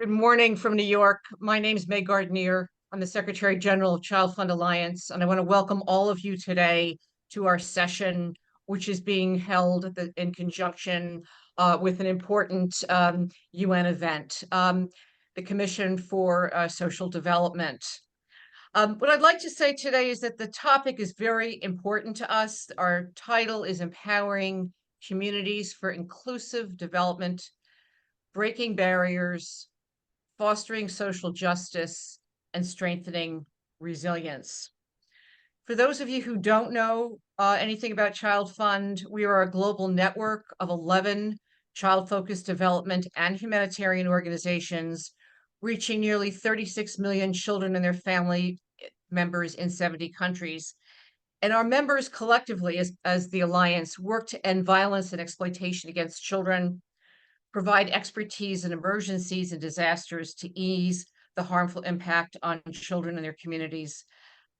Good morning from New York. My name is Meg Gardner. I'm the Secretary General of ChildFund Alliance, and I want to welcome all of you today to our session, which is being held in conjunction with an important UN event, the Commission for Social Development. What I'd like to say today is that the topic is very important to us. Our title is Empowering Communities for Inclusive Development, Breaking Barriers, Fostering Social Justice, and Strengthening Resilience. For those of you who don't know anything about ChildFund, we are a global network of 11 child-focused development and humanitarian organizations, reaching nearly 36 million children and their family members in 70 countries. And our members collectively, as the Alliance, work to end violence and exploitation against children, provide expertise in emergencies and disasters to ease the harmful impact on children and their communities,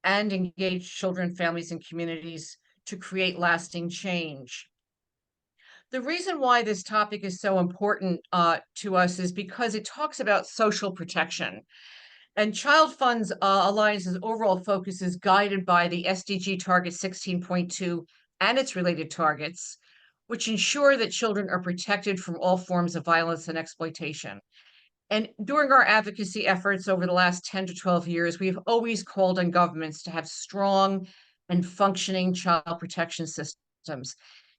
and engage children, families, and communities to create lasting change. The reason why this topic is so important to us is because it talks about social protection. And ChildFund's Alliance's overall focus is guided by the SDG Target 16.2 and its related targets, which ensure that children are protected from all forms of violence and exploitation. And during our advocacy efforts over the last 10 to 12 years, we've always called on governments to have strong and functioning child protection systems.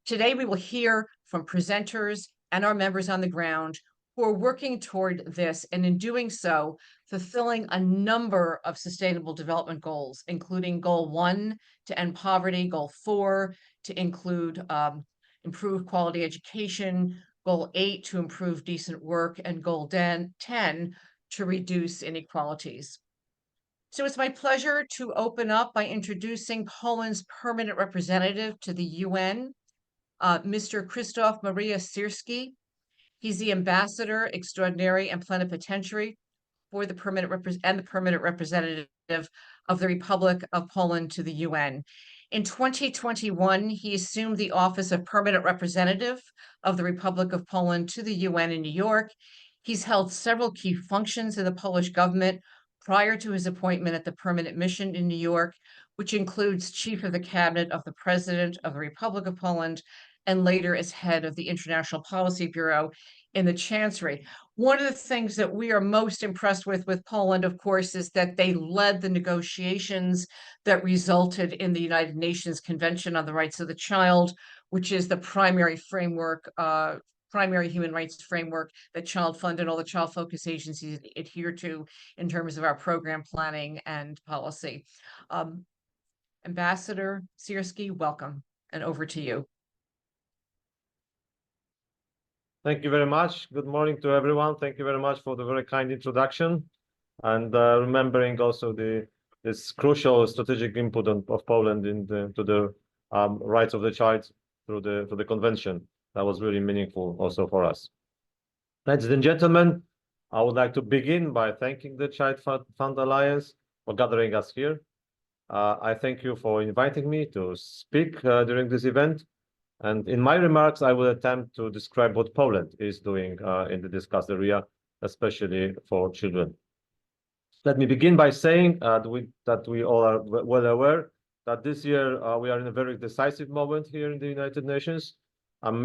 Today, we will hear from presenters and our members on the ground who are working toward this, and in doing so, fulfilling a number of sustainable development goals, including Goal 1 to end poverty, Goal 4 to include improve quality education, Goal 8 to improve decent work, and Goal 10 to reduce inequalities. So it's my pleasure to open up by introducing Poland's permanent representative to the UN, Mr. Krzysztof Maria Sierski. He's the ambassador extraordinary and plenipotentiary for the permanent representative of the Republic of Poland to the UN. In 2021, he assumed the office of permanent representative of the Republic of Poland to the UN in New York. He's held several key functions in the Polish government prior to his appointment at the permanent mission in New York, which includes chief of the cabinet of the President of the Republic of Poland, and later as head of the International Policy Bureau in the Chancellery. One of the things that we are most impressed with Poland, of course, is that they led the negotiations that resulted in the United Nations Convention on the Rights of the Child, which is the primary framework, primary human rights framework that ChildFund and all the child focus agencies adhere to in terms of our program planning and policy. Ambassador Sierski, welcome, and over to you. Thank you very much. Good morning to everyone. Thank you very much for the very kind introduction, and remembering also this crucial strategic input of Poland to the rights of the child through the convention. That was really meaningful also for us. Ladies and gentlemen, I would like to begin by thanking the ChildFund Alliance for gathering us here. I thank you for inviting me to speak during this event. And in my remarks, I will attempt to describe what Poland is doing in the discussed area, especially for children. Let me begin by saying that we all are well aware that this year we are in a very decisive moment here in the United Nations. I'm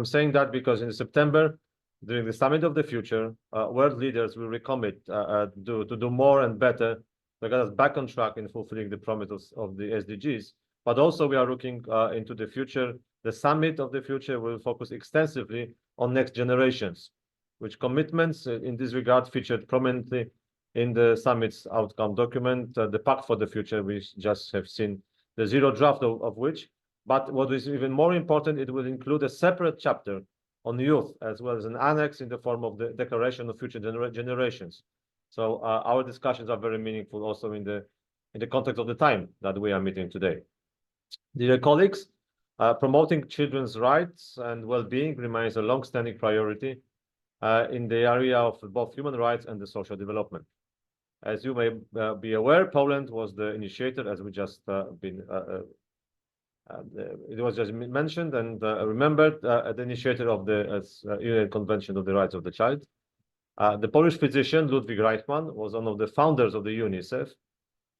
saying that because in September, during the Summit of the Future, world leaders will recommit to do more and better to get us back on track in fulfilling the promises of the SDGs. But also we are looking into the future. The Summit of the Future will focus extensively on next generations, which commitments in this regard featured prominently in the summit's outcome document, the Pact for the Future, we just have seen the zero draft of which. But what is even more important, it will include a separate chapter on youth, as well as an annex in the form of the Declaration of Future Generations. So our discussions are very meaningful also in the context of the time that we are meeting today. Dear colleagues, promoting children's rights and well-being remains a long-standing priority in the area of both human rights and the social development. As you may be aware, Poland was the initiator, as we just it was just mentioned and remembered, the initiator of the UN Convention of the Rights of the Child. The Polish physician Ludwig Reichmann was one of the founders of the UNICEF,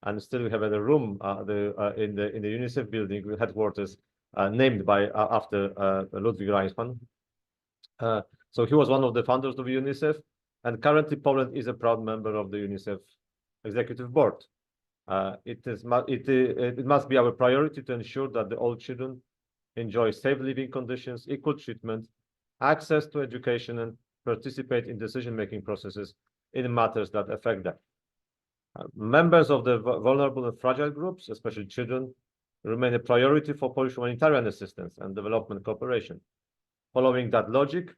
and still we have a room in the UNICEF building headquarters named after Ludwig Reichmann. So he was one of the founders of UNICEF, and currently Poland is a proud member of the UNICEF executive board. It must be our priority to ensure that all children enjoy safe living conditions, equal treatment, access to education, and participate in decision-making processes in matters that affect them. Members of the vulnerable and fragile groups, especially children, remain a priority for Polish humanitarian assistance and development cooperation. Following that logic,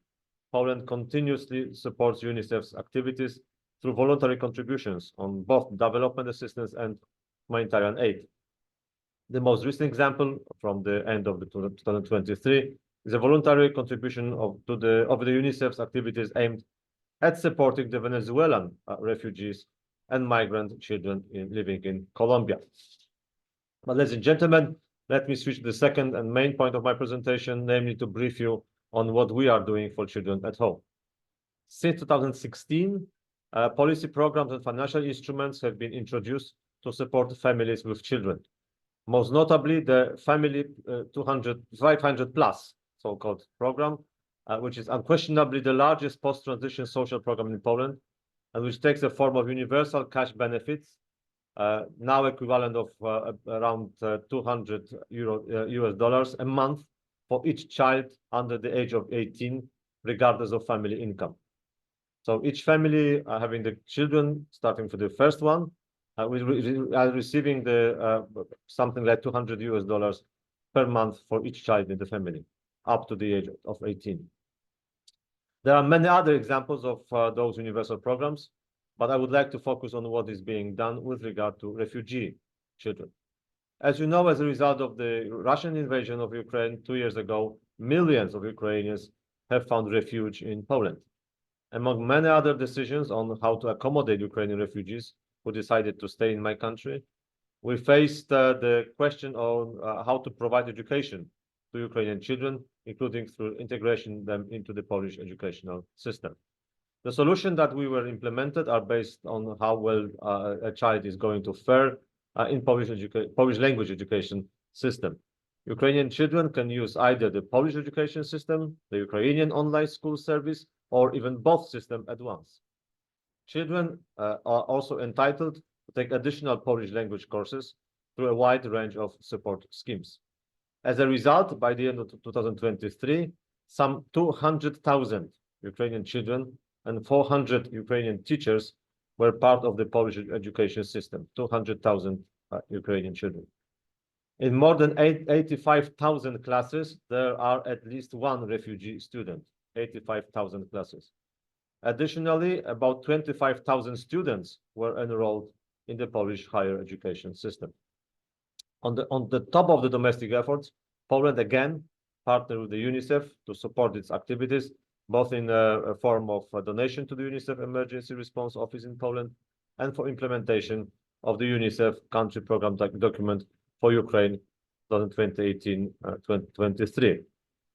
Poland continuously supports UNICEF's activities through voluntary contributions on both development assistance and humanitarian aid. The most recent example from the end of 2023 is a voluntary contribution of the UNICEF's activities aimed at supporting the Venezuelan refugees and migrant children living in Colombia. But ladies and gentlemen, let me switch to the second and main point of my presentation, namely to brief you on what we are doing for children at home. Since 2016, policy programs and financial instruments have been introduced to support families with children. Most notably, the Family 500 Plus, so-called program, which is unquestionably the largest post-transition social program in Poland, and which takes the form of universal cash benefits, now equivalent of around $200 a month for each child under the age of 18, regardless of family income. So each family having the children, starting for the first one, are receiving something like $200 per month for each child in the family, up to the age of 18. There are many other examples of those universal programs, but I would like to focus on what is being done with regard to refugee children. As you know, as a result of the Russian invasion of Ukraine 2 years ago, millions of Ukrainians have found refuge in Poland. Among many other decisions on how to accommodate Ukrainian refugees who decided to stay in my country, we faced the question on how to provide education to Ukrainian children, including through integration them into the Polish educational system. The solution that we were implemented are based on how well a child is going to fare in Polish language education system. Ukrainian children can use either the Polish education system, the Ukrainian online school service, or even both systems at once. Children are also entitled to take additional Polish language courses through a wide range of support schemes. As a result, by the end of 2023, some 200,000 Ukrainian children and 400 Ukrainian teachers were part of the Polish education system, 200,000 Ukrainian children. In more than 85,000 classes, there are at least one refugee student, 85,000 classes. Additionally, about 25,000 students were enrolled in the Polish higher education system. On the top of the domestic efforts, Poland again partnered with the UNICEF to support its activities, both in a form of a donation to the UNICEF Emergency Response Office in Poland and for implementation of the UNICEF country program document for Ukraine 2018-2023.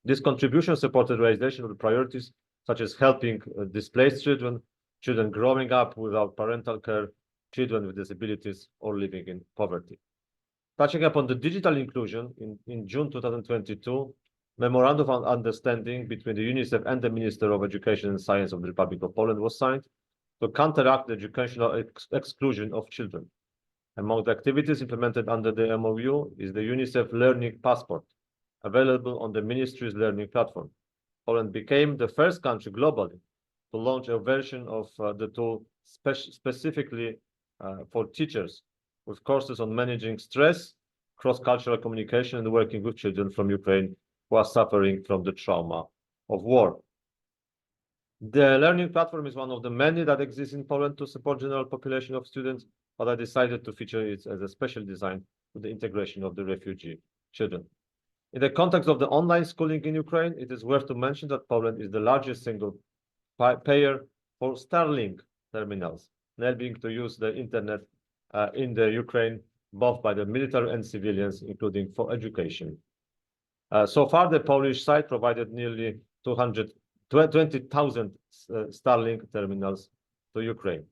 This contribution supported realization of the priorities such as helping displaced children, children growing up without parental care, children with disabilities, or living in poverty. Touching upon the digital inclusion, in June 2022, Memorandum of Understanding between the UNICEF and the Minister of Education and Science of the Republic of Poland was signed to counteract the educational exclusion of children. Among the activities implemented under the MOU is the UNICEF Learning Passport, available on the Ministry's learning platform. Poland became the first country globally to launch a version of the tool specifically for teachers, with courses on managing stress, cross-cultural communication, and working with children from Ukraine who are suffering from the trauma of war. The learning platform is one of the many that exist in Poland to support general population of students, but I decided to feature it as a special design for the integration of the refugee children. In the context of the online schooling in Ukraine, it is worth to mention that Poland is the largest single payer for Starlink terminals, enabling to use the internet in the Ukraine, both by the military and civilians, including for education. So far, the Polish side provided nearly 200 20,000 Starlink terminals to Ukraine.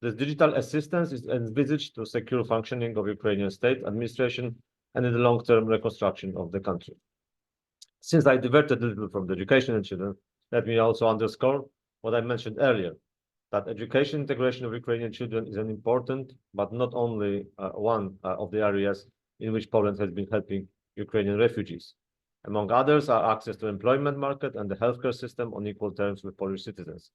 This digital assistance is envisaged to secure functioning of Ukrainian state administration and in the long-term reconstruction of the country. Since I diverted a little from the education and children, let me also underscore what I mentioned earlier, that education integration of Ukrainian children is an important, but not only one of the areas in which Poland has been helping Ukrainian refugees. Among others are access to employment market and the healthcare system on equal terms with Polish citizens.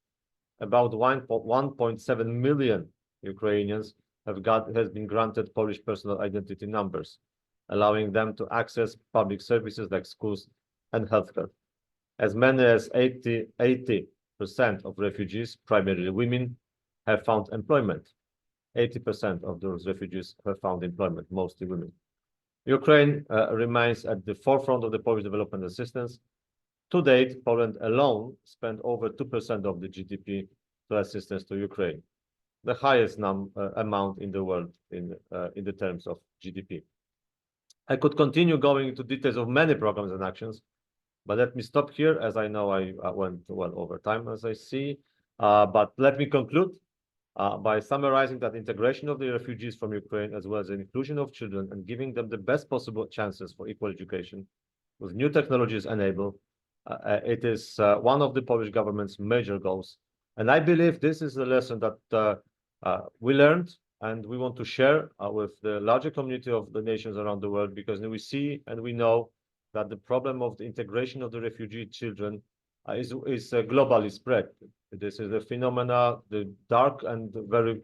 About 1.7 million Ukrainians has been granted Polish personal identity numbers, allowing them to access public services like schools and healthcare. As many as 80% of refugees, primarily women, have found employment. 80% of those refugees have found employment, mostly women. Ukraine remains at the forefront of the Polish development assistance. To date, Poland alone spent over 2% of the GDP to assistance to Ukraine, the highest amount in the world in the terms of GDP. I could continue going into details of many programs and actions, but let me stop here, as I know I went well over time, as I see. But let me conclude by summarizing that integration of the refugees from Ukraine, as well as the inclusion of children and giving them the best possible chances for equal education, with new technologies enabled, it is one of the Polish government's major goals. And I believe this is a lesson that we learned and we want to share with the larger community of the nations around the world, because we see and we know that the problem of the integration of the refugee children is globally spread. This is a phenomena, the dark and very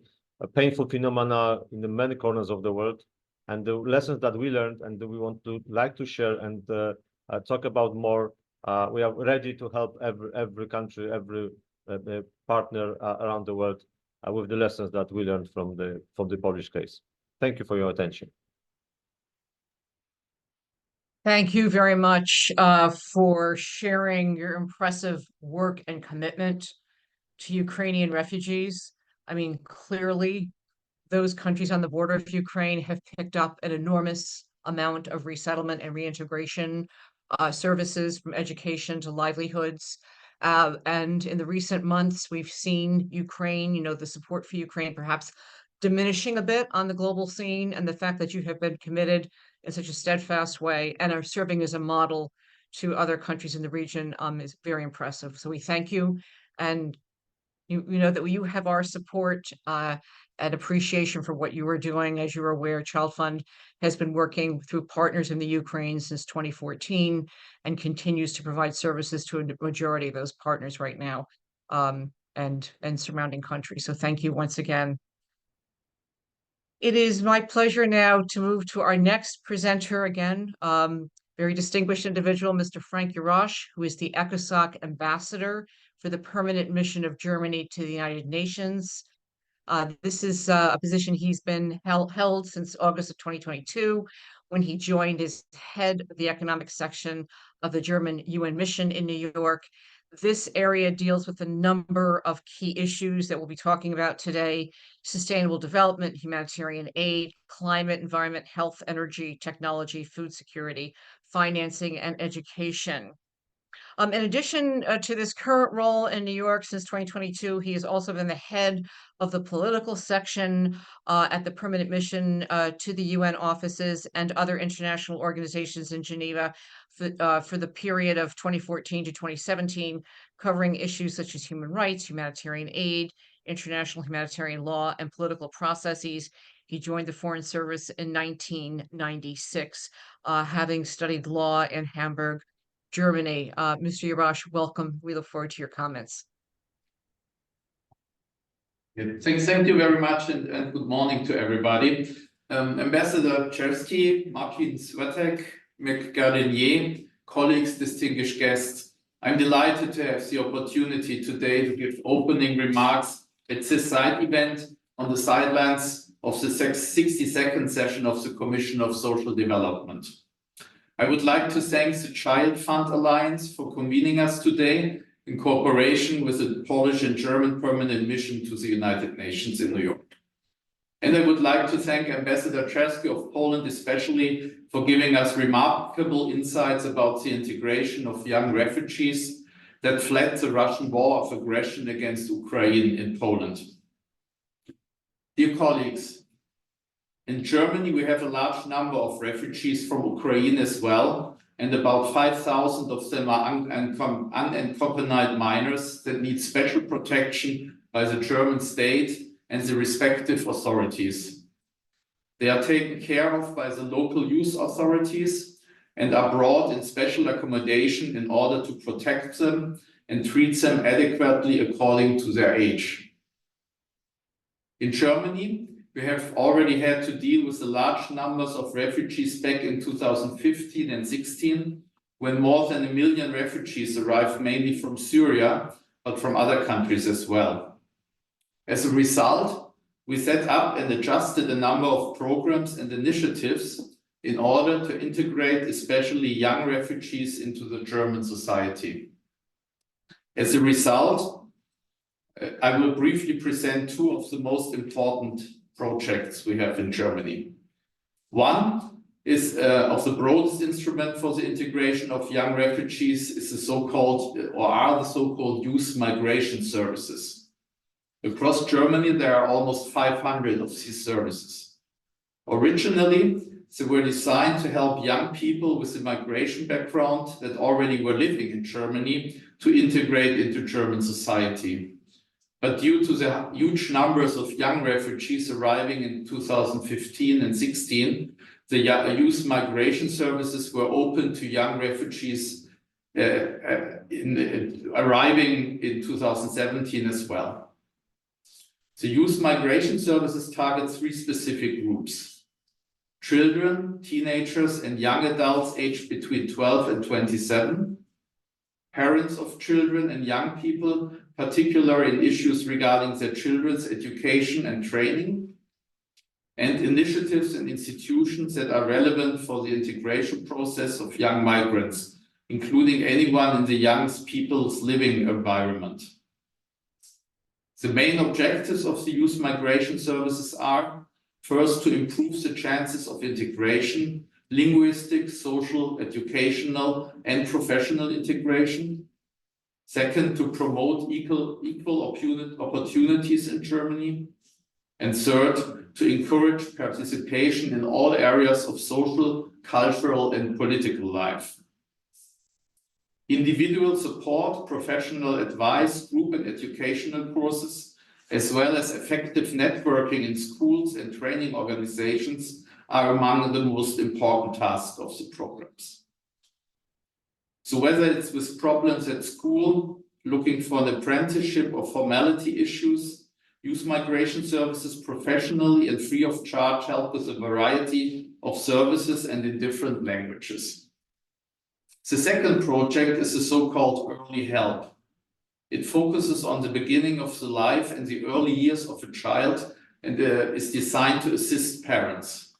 painful phenomena in the many corners of the world. And the lessons that we learned and we want to share and talk about more. We are ready to help every country, every partner around the world with the lessons that we learned from the Polish case. Thank you for your attention. Thank you very much for sharing your impressive work and commitment to Ukrainian refugees. I mean, clearly, those countries on the border of Ukraine have picked up an enormous amount of resettlement and reintegration services, from education to livelihoods. And in the recent months, we've seen Ukraine, the support for Ukraine perhaps diminishing a bit on the global scene, and the fact that you have been committed in such a steadfast way and are serving as a model to other countries in the region is very impressive. So we thank you, and you know that you have our support and appreciation for what you are doing. As you're aware, ChildFund has been working through partners in the Ukraine since 2014 and continues to provide services to a majority of those partners right now, and surrounding countries. So thank you once again. It is my pleasure now to move to our next presenter again, very distinguished individual, Mr. Frank Jarasch, who is the CSocD ambassador for the permanent mission of Germany to the United Nations. This is a position he's been held since August of 2022, when he joined as head of the economic section of the German UN mission in New York. This area deals with a number of key issues that we'll be talking about today: sustainable development, humanitarian aid, climate, environment, health, energy, technology, food security, financing, and education. In addition to this current role in New York since 2022, he has also been the head of the political section at the permanent mission to the UN offices and other international organizations in Geneva for the period of 2014 to 2017, covering issues such as human rights, humanitarian aid, international humanitarian law, and political processes. He joined the Foreign Service in 1996, having studied law in Hamburg, Germany. Mr. Jarasch, welcome. We look forward to your comments. Thank you very much, and good morning to everybody. Ambassador Czerski, Martin Swatek, McGardinier, colleagues, distinguished guests, I'm delighted to have the opportunity today to give opening remarks at this side event on the sidelines of the 62nd session of the Commission of Social Development. I would like to thank the ChildFund Alliance for convening us today in cooperation with the Polish and German permanent mission to the United Nations in New York. And I would like to thank Ambassador Czerski of Poland especially for giving us remarkable insights about the integration of young refugees that fled the Russian war of aggression against Ukraine in Poland. Dear colleagues, in Germany we have a large number of refugees from Ukraine as well, and about 5,000 of them are unaccompanied minors that need special protection by the German state and the respective authorities. They are taken care of by the local youth authorities and are brought in special accommodation in order to protect them and treat them adequately according to their age. In Germany, we have already had to deal with the large numbers of refugees back in 2015 and 16, when more than 1 million refugees arrived mainly from Syria, but from other countries as well. As a result, we set up and adjusted a number of programs and initiatives in order to integrate especially young refugees into the German society. As a result, I will briefly present two of the most important projects we have in Germany. One is of the broadest instrument for the integration of young refugees is the so-called youth migration services. Across Germany, there are almost 500 of these services. Originally, they were designed to help young people with a migration background that already were living in Germany to integrate into German society. But due to the huge numbers of young refugees arriving in 2015 and 16, the youth migration services were open to young refugees arriving in 2017 as well. The youth migration services target 3 specific groups: children, teenagers, and young adults aged between 12 and 27, parents of children and young people, particularly in issues regarding their children's education and training, and initiatives and institutions that are relevant for the integration process of young migrants, including anyone in the young people's living environment. The main objectives of the youth migration services are, first, to improve the chances of integration, linguistic, social, educational, and professional integration. Second, to promote equal opportunities in Germany. And third, to encourage participation in all areas of social, cultural, and political life. Individual support, professional advice, group and educational courses, as well as effective networking in schools and training organizations are among the most important tasks of the programs. So whether it's with problems at school, looking for an apprenticeship or formality issues, youth migration services professionally and free of charge help with a variety of services and in different languages. The second project is the so-called early help. It focuses on the beginning of the life and the early years of a child and is designed to assist parents.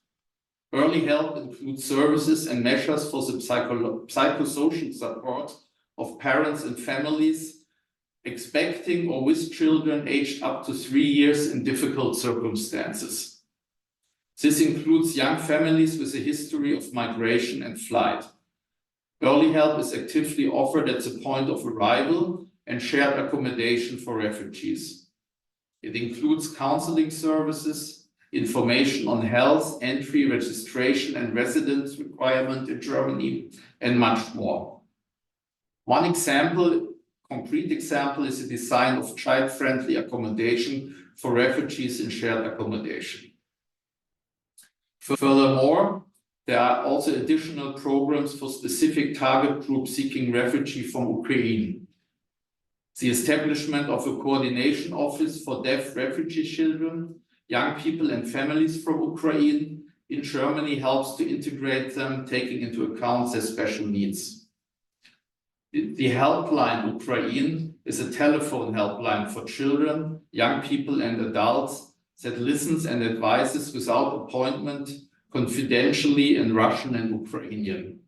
Early help includes services and measures for the psychosocial support of parents and families expecting or with children aged up to 3 years in difficult circumstances. This includes young families with a history of migration and flight. Early help is actively offered at the point of arrival and shared accommodation for refugees. It includes counseling services, information on health, entry, registration, and residence requirement in Germany, and much more. One concrete example is the design of child-friendly accommodation for refugees in shared accommodation. Furthermore, there are also additional programs for specific target groups seeking refugee from Ukraine. The establishment of a coordination office for deaf refugee children, young people and families from Ukraine in Germany helps to integrate them, taking into account their special needs. The helpline Ukraine is a telephone helpline for children, young people and adults that listens and advises without appointment confidentially in Russian and Ukrainian.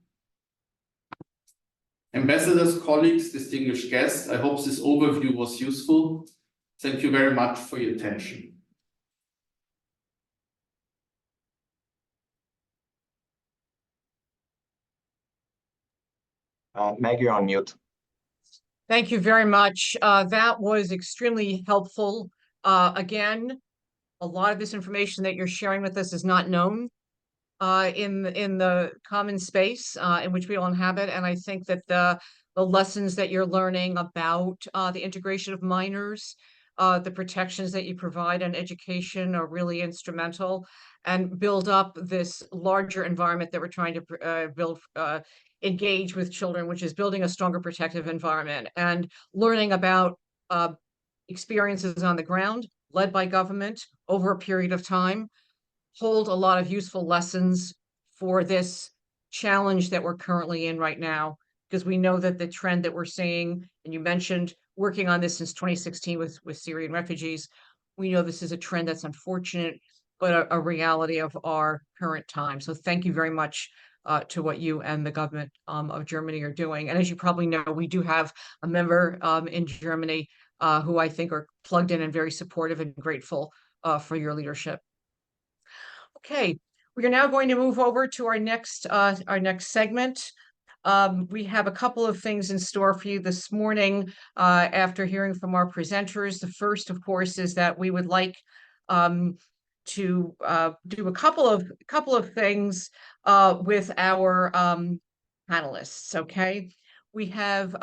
Ambassadors, colleagues, distinguished guests, I hope this overview was useful. Thank you very much for your attention. Meg, you're on mute. Thank you very much. That was extremely helpful. Again, a lot of this information that you're sharing with us is not known in the common space in which we all inhabit, and I think that the lessons that you're learning about the integration of minors, the protections that you provide in education are really instrumental, and build up this larger environment that we're trying to build. Engage with children, which is building a stronger protective environment and learning about experiences on the ground led by government over a period of time hold a lot of useful lessons for this challenge that we're currently in right now, because we know that the trend that we're seeing, and you mentioned working on this since 2016 with Syrian refugees, we know this is a trend that's unfortunate, but a reality of our current time. So thank you very much to what you and the government of Germany are doing. And as you probably know, we do have a member in Germany who I think are plugged in and very supportive and grateful for your leadership. Okay, we are now going to move over to our next segment. We have a couple of things in store for you this morning after hearing from our presenters. The first, of course, is that we would like to do a couple of things with our panelists. Okay, we have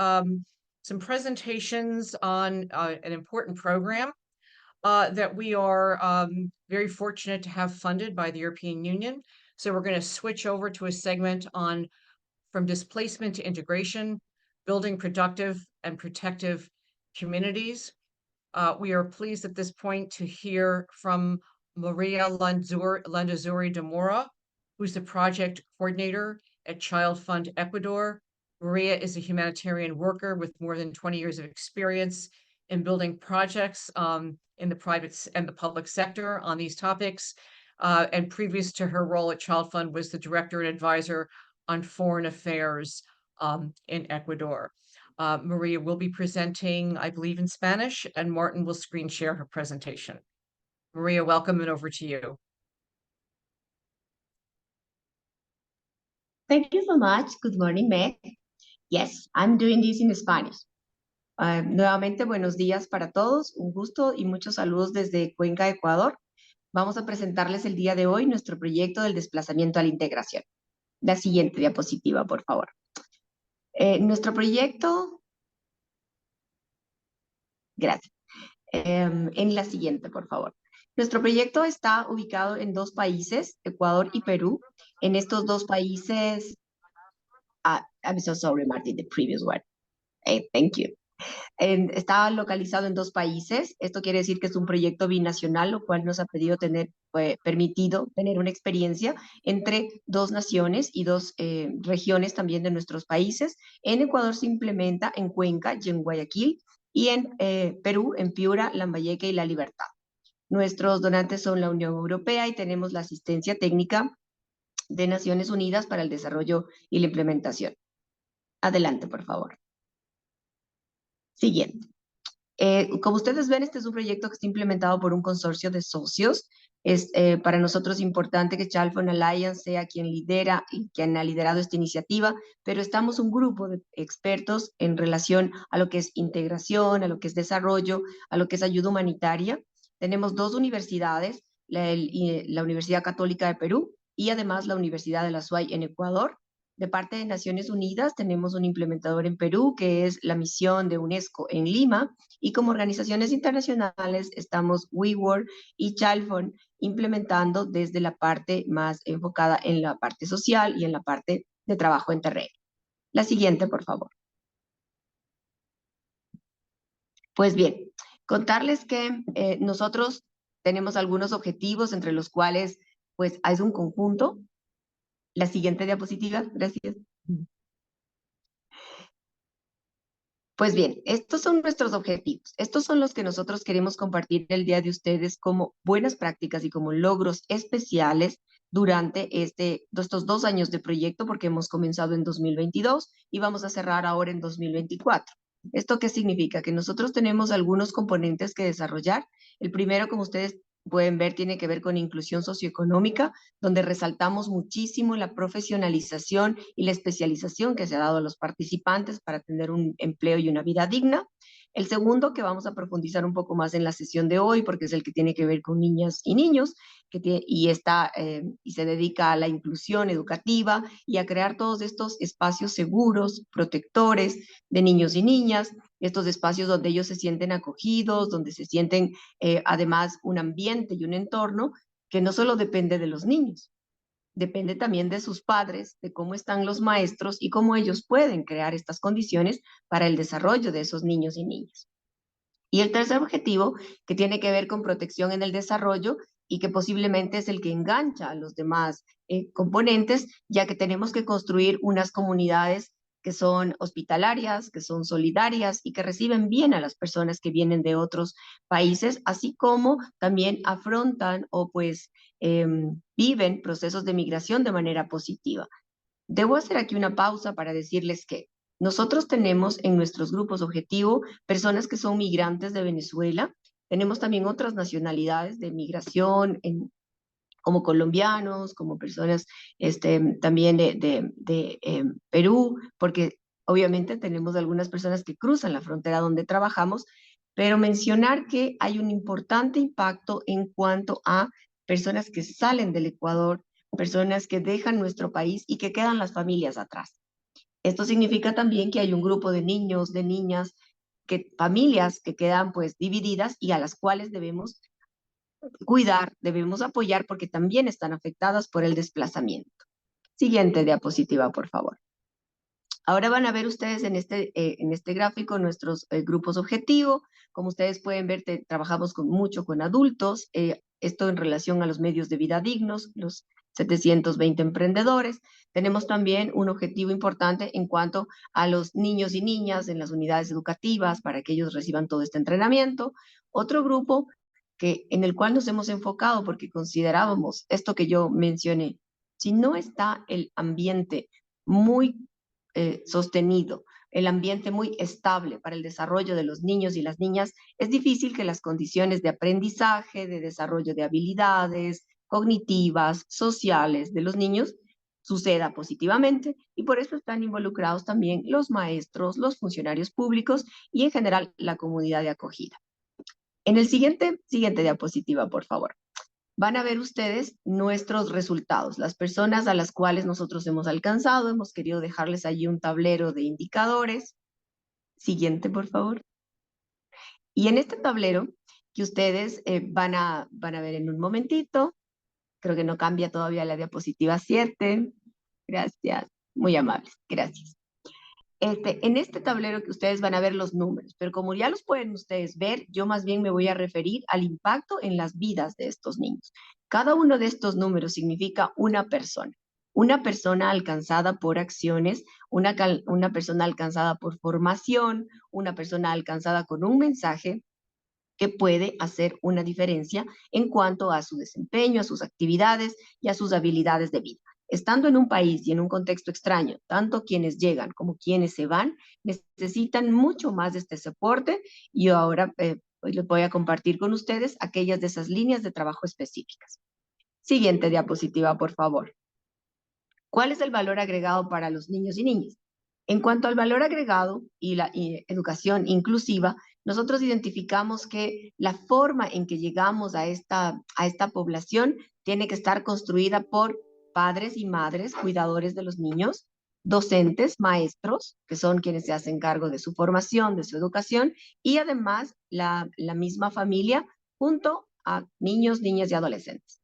some presentations on an important program that we are very fortunate to have funded by the European Union. So we're going to switch over to a segment on from displacement to integration, building productive and protective communities. We are pleased at this point to hear from Maria Landazuri de Mora, who's the project coordinator at ChildFund Ecuador. Maria is a humanitarian worker with more than 20 years of experience in building projects in the private and the public sector on these topics. And previous to her role at ChildFund was the director and advisor on foreign affairs in Ecuador. Maria will be presenting, I believe, in Spanish, and Martin will screen share her presentation. Maria, welcome, and over to you. Thank you so much. Good morning, Meg. Yes, I'm doing this in Spanish. Nuevamente, buenos días para todos. Un gusto y muchos saludos desde Cuenca, Ecuador. Vamos a presentarles el día de hoy nuestro proyecto del desplazamiento a la integración. La siguiente diapositiva, por favor. Nuestro proyecto... Gracias. En la siguiente, por favor. Nuestro proyecto está ubicado en dos países, Ecuador y Perú. En estos dos países... I'm so sorry, Martin, the previous one. Thank you. Está localizado en dos países. Esto quiere decir que es un proyecto binacional, lo cual nos ha permitido tener una experiencia entre dos naciones y dos regiones también de nuestros países. En Ecuador se implementa en Cuenca y en Guayaquil, y en Perú, en Piura, Lambayeque y La Libertad. Nuestros donantes son la Unión Europea y tenemos la asistencia técnica de Naciones Unidas para el desarrollo y la implementación. Adelante, por favor. Siguiente. Como ustedes ven, este es un proyecto que está implementado por un consorcio de socios. Es para nosotros importante que ChildFund Alliance sea quien lidera y quien ha liderado esta iniciativa, pero estamos un grupo de expertos en relación a lo que es integración, a lo que es desarrollo, a lo que es ayuda humanitaria. Tenemos dos universidades, la Universidad Católica de Perú y además la Universidad de la SUAY en Ecuador. De parte de Naciones Unidas tenemos un implementador en Perú, que es la misión de UNESCO en Lima, y como organizaciones internacionales estamos WeWork y ChildFund implementando desde la parte más enfocada en la parte social y en la parte de trabajo en terreno. La siguiente, por favor. Pues bien, contarles que nosotros tenemos algunos objetivos entre los cuales pues es un conjunto. La siguiente diapositiva, gracias. Pues bien, estos son nuestros objetivos. Estos son los que nosotros queremos compartir el día de ustedes como buenas prácticas y como logros especiales durante estos 2 años de proyecto, porque hemos comenzado en 2022 y vamos a cerrar ahora en 2024. ¿Esto qué significa? Que nosotros tenemos algunos componentes que desarrollar. El primero, como ustedes pueden ver, tiene que ver con inclusión socioeconómica, donde resaltamos muchísimo la profesionalización y la especialización que se ha dado a los participantes para tener un empleo y una vida digna. El segundo, que vamos a profundizar un poco más en la sesión de hoy, porque es el que tiene que ver con niñas y niños, y se dedica a la inclusión educativa y a crear todos estos espacios seguros, protectores de niños y niñas, estos espacios donde ellos se sienten acogidos, donde se sienten además un ambiente y un entorno que no solo depende de los niños, depende también de sus padres, de cómo están los maestros y cómo ellos pueden crear estas condiciones para el desarrollo de esos niños y niñas. Y el tercer objetivo, que tiene que ver con protección en el desarrollo y que posiblemente es el que engancha a los demás componentes, ya que tenemos que construir unas comunidades que son hospitalarias, que son solidarias y que reciben bien a las personas que vienen de otros países, así como también afrontan o pues viven procesos de migración de manera positiva. Debo hacer aquí una pausa para decirles que nosotros tenemos en nuestros grupos objetivo personas que son migrantes de Venezuela, tenemos también otras nacionalidades de migración como colombianos, como personas también de Perú, porque obviamente tenemos algunas personas que cruzan la frontera donde trabajamos, pero mencionar que hay un importante impacto en cuanto a personas que salen del Ecuador, personas que dejan nuestro país y que quedan las familias atrás. Esto significa también que hay un grupo de niños, de niñas, familias que quedan pues divididas y a las cuales debemos cuidar, debemos apoyar porque también están afectadas por el desplazamiento. Siguiente diapositiva, por favor. Ahora van a ver ustedes en este gráfico nuestros grupos objetivo. Como ustedes pueden ver, trabajamos mucho con adultos, esto en relación a los medios de vida dignos, los 720 emprendedores. Tenemos también un objetivo importante en cuanto a los niños y niñas en las unidades educativas para que ellos reciban todo este entrenamiento. Otro grupo en el cual nos hemos enfocado porque considerábamos esto que yo mencioné. Si no está el ambiente muy sostenido, el ambiente muy estable para el desarrollo de los niños y las niñas, es difícil que las condiciones de aprendizaje, de desarrollo de habilidades cognitivas, sociales de los niños suceda positivamente y por eso están involucrados también los maestros, los funcionarios públicos y en general la comunidad de acogida. En el siguiente diapositiva, por favor. Van a ver ustedes nuestros resultados, las personas a las cuales nosotros hemos alcanzado. Hemos querido dejarles allí un tablero de indicadores. Siguiente, por favor. Y en este tablero que ustedes van a ver en un momentito, creo que no cambia todavía la diapositiva 7. Gracias, muy amables, gracias. En este tablero que ustedes van a ver los números, pero como ya los pueden ustedes ver, yo más bien me voy a referir al impacto en las vidas de estos niños. Cada uno de estos números significa una persona alcanzada por acciones, una persona alcanzada por formación, una persona alcanzada con un mensaje que puede hacer una diferencia en cuanto a su desempeño, a sus actividades y a sus habilidades de vida. Estando en un país y en un contexto extraño, tanto quienes llegan como quienes se van necesitan mucho más de este soporte y ahora hoy les voy a compartir con ustedes aquellas de esas líneas de trabajo específicas. Siguiente diapositiva, por favor. ¿Cuál es el valor agregado para los niños y niñas? En cuanto al valor agregado y la educación inclusiva, nosotros identificamos que la forma en que llegamos a esta población tiene que estar construida por padres y madres, cuidadores de los niños, docentes, maestros, que son quienes se hacen cargo de su formación, de su educación, y además la misma familia junto a niños, niñas y adolescentes.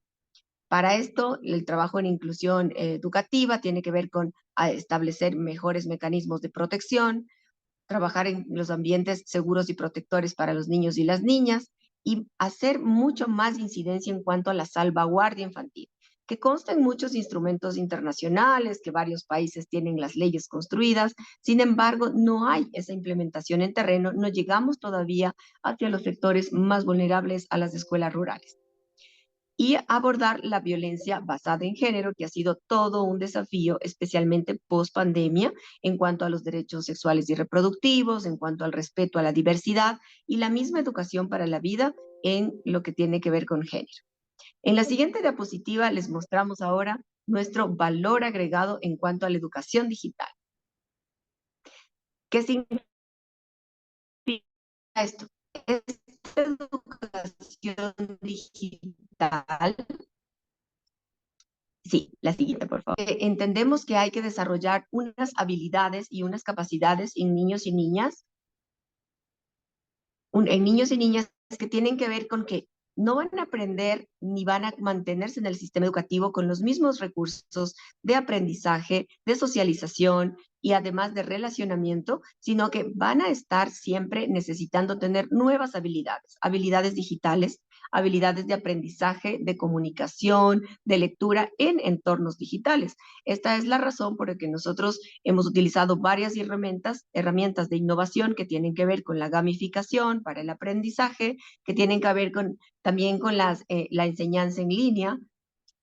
Para esto, el trabajo en inclusión educativa tiene que ver con establecer mejores mecanismos de protección, trabajar en los ambientes seguros y protectores para los niños y las niñas y hacer mucho más incidencia en cuanto a la salvaguardia infantil, que consta en muchos instrumentos internacionales, que varios países tienen las leyes construidas. Sin embargo, no hay esa implementación en terreno, no llegamos todavía hacia los sectores más vulnerables a las escuelas rurales. Y abordar la violencia basada en género, que ha sido todo un desafío, especialmente post pandemia, en cuanto a los derechos sexuales y reproductivos, en cuanto al respeto a la diversidad y la misma educación para la vida en lo que tiene que ver con género. En la siguiente diapositiva les mostramos ahora nuestro valor agregado en cuanto a la educación digital. ¿Qué significa esto? Esta educación digital. Sí, la siguiente, por favor. Entendemos que hay que desarrollar unas habilidades y unas capacidades en niños y niñas, que tienen que ver con que no van a aprender ni van a mantenerse en el sistema educativo con los mismos recursos de aprendizaje, de socialización y además de relacionamiento, sino que van a estar siempre necesitando tener nuevas habilidades, habilidades digitales, habilidades de aprendizaje, de comunicación, de lectura en entornos digitales. Esta es la razón por la que nosotros hemos utilizado varias herramientas de innovación que tienen que ver con la gamificación para el aprendizaje, que tienen que ver también con la enseñanza en línea.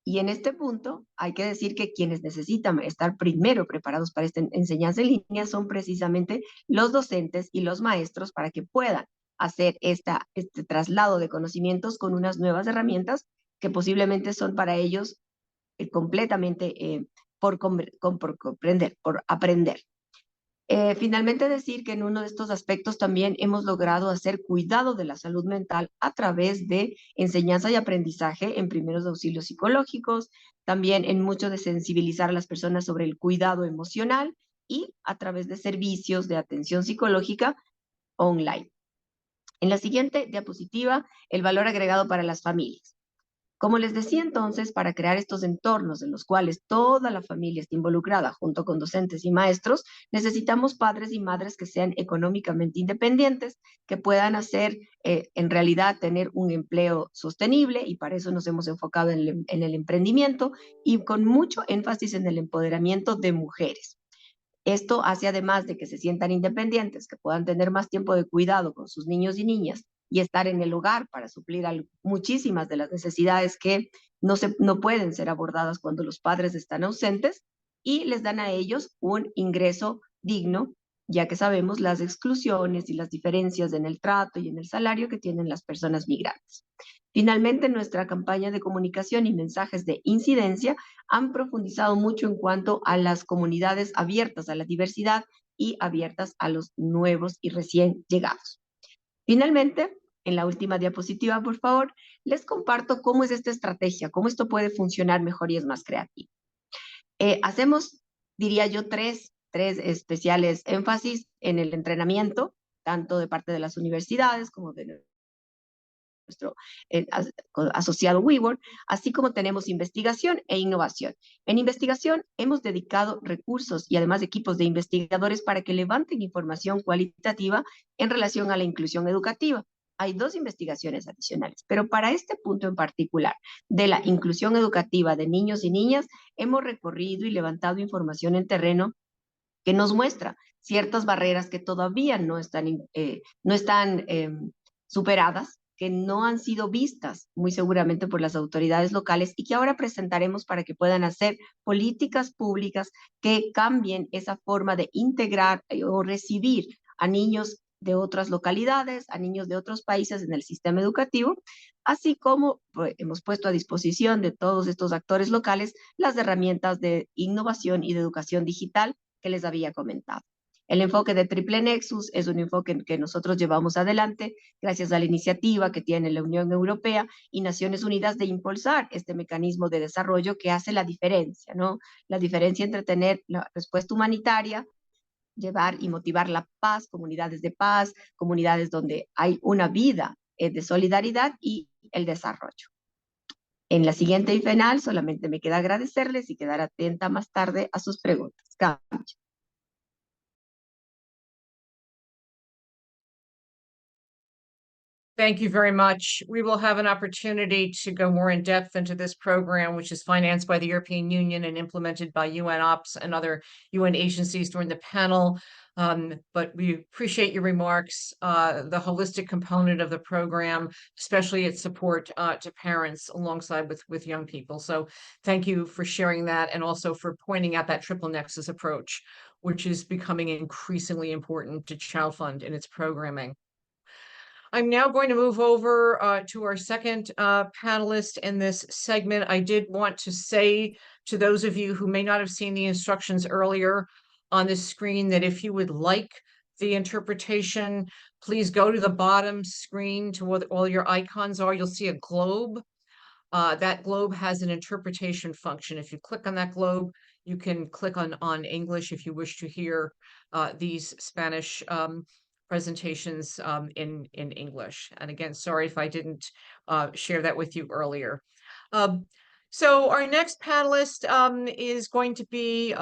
Y en este punto hay que decir que quienes necesitan estar primero preparados para esta enseñanza en línea son precisamente los docentes y los maestros para que puedan hacer este traslado de conocimientos con unas nuevas herramientas que posiblemente son para ellos completamente por comprender, por aprender. Finalmente decir que en uno de estos aspectos también hemos logrado hacer cuidado de la salud mental a través de enseñanza y aprendizaje en primeros auxilios psicológicos, también en mucho de sensibilizar a las personas sobre el cuidado emocional y a través de servicios de atención psicológica online. En la siguiente diapositiva, el valor agregado para las familias. Como les decía entonces, para crear estos entornos en los cuales toda la familia está involucrada junto con docentes y maestros, necesitamos padres y madres que sean económicamente independientes, que puedan hacer, en realidad, tener un empleo sostenible, y para eso nos hemos enfocado en el emprendimiento y con mucho énfasis en el empoderamiento de mujeres. Esto hace, además de que se sientan independientes, que puedan tener más tiempo de cuidado con sus niños y niñas y estar en el hogar para suplir muchísimas de las necesidades que no pueden ser abordadas cuando los padres están ausentes, y les dan a ellos un ingreso digno, ya que sabemos las exclusiones y las diferencias en el trato y en el salario que tienen las personas migrantes. Finalmente, nuestra campaña de comunicación y mensajes de incidencia han profundizado mucho en cuanto a las comunidades abiertas a la diversidad y abiertas a los nuevos y recién llegados. Finalmente, en la última diapositiva, por favor, les comparto cómo es esta estrategia, cómo esto puede funcionar mejor y es más creativo. Hacemos, diría yo, tres especiales énfasis en el entrenamiento, tanto de parte de las universidades como de nuestro asociado WeWork, así como tenemos investigación e innovación. En investigación hemos dedicado recursos y además equipos de investigadores para que levanten información cualitativa en relación a la inclusión educativa. Hay 2 investigaciones adicionales, pero para este punto en particular de la inclusión educativa de niños y niñas, hemos recorrido y levantado información en terreno que nos muestra ciertas barreras que todavía no están superadas, que no han sido vistas muy seguramente por las autoridades locales y que ahora presentaremos para que puedan hacer políticas públicas que cambien esa forma de integrar o recibir a niños de otras localidades, a niños de otros países en el sistema educativo, así como hemos puesto a disposición de todos estos actores locales las herramientas de innovación y de educación digital que les había comentado. El enfoque de Triple Nexus es un enfoque que nosotros llevamos adelante gracias a la iniciativa que tiene la Unión Europea y Naciones Unidas de impulsar este mecanismo de desarrollo que hace la diferencia, ¿no? La diferencia entre tener la respuesta humanitaria, llevar y motivar la paz, comunidades donde hay una vida de solidaridad y el desarrollo. En la siguiente y final, solamente me queda agradecerles y quedar atenta más tarde a sus preguntas. Thank you very much. We will have an opportunity to go more in depth into this program, which is financed by the European Union and implemented by UN Ops and other UN agencies during the panel. But we appreciate your remarks, the holistic component of the program, especially its support to parents alongside with young people. So thank you for sharing that and also for pointing out that triple nexus approach, which is becoming increasingly important to ChildFund in its programming. I'm now going to move over to our second panelist in this segment. I did want to say to those of you who may not have seen the instructions earlier on the screen that if you would like the interpretation, please go to the bottom screen to where all your icons are. You'll see a globe. That globe has an interpretation function. If you click on that globe, you can click on English if you wish to hear these Spanish presentations in English. And again, sorry if I didn't share that with you earlier. So our next panelist is going to be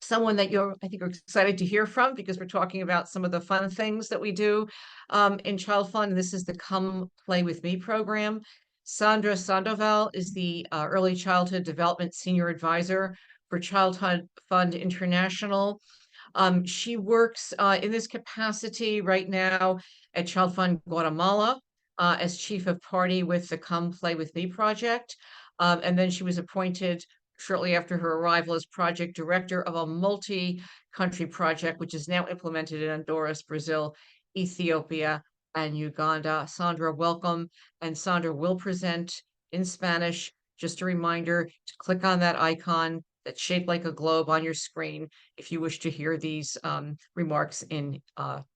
someone that I think are excited to hear from, because we're talking about some of the fun things that we do in ChildFund. This is the Come Play With Me program. Sandra Sandoval is the Early Childhood Development Senior Advisor for ChildFund International. She works in this capacity right now at ChildFund Guatemala as Chief of Party with the Come Play With Me project. And then she was appointed shortly after her arrival as project director of a multi-country project, which is now implemented in Honduras, Brazil, Ethiopia, and Uganda. Sandra, welcome. And Sandra will present in Spanish. Just a reminder to click on that icon that's shaped like a globe on your screen if you wish to hear these remarks in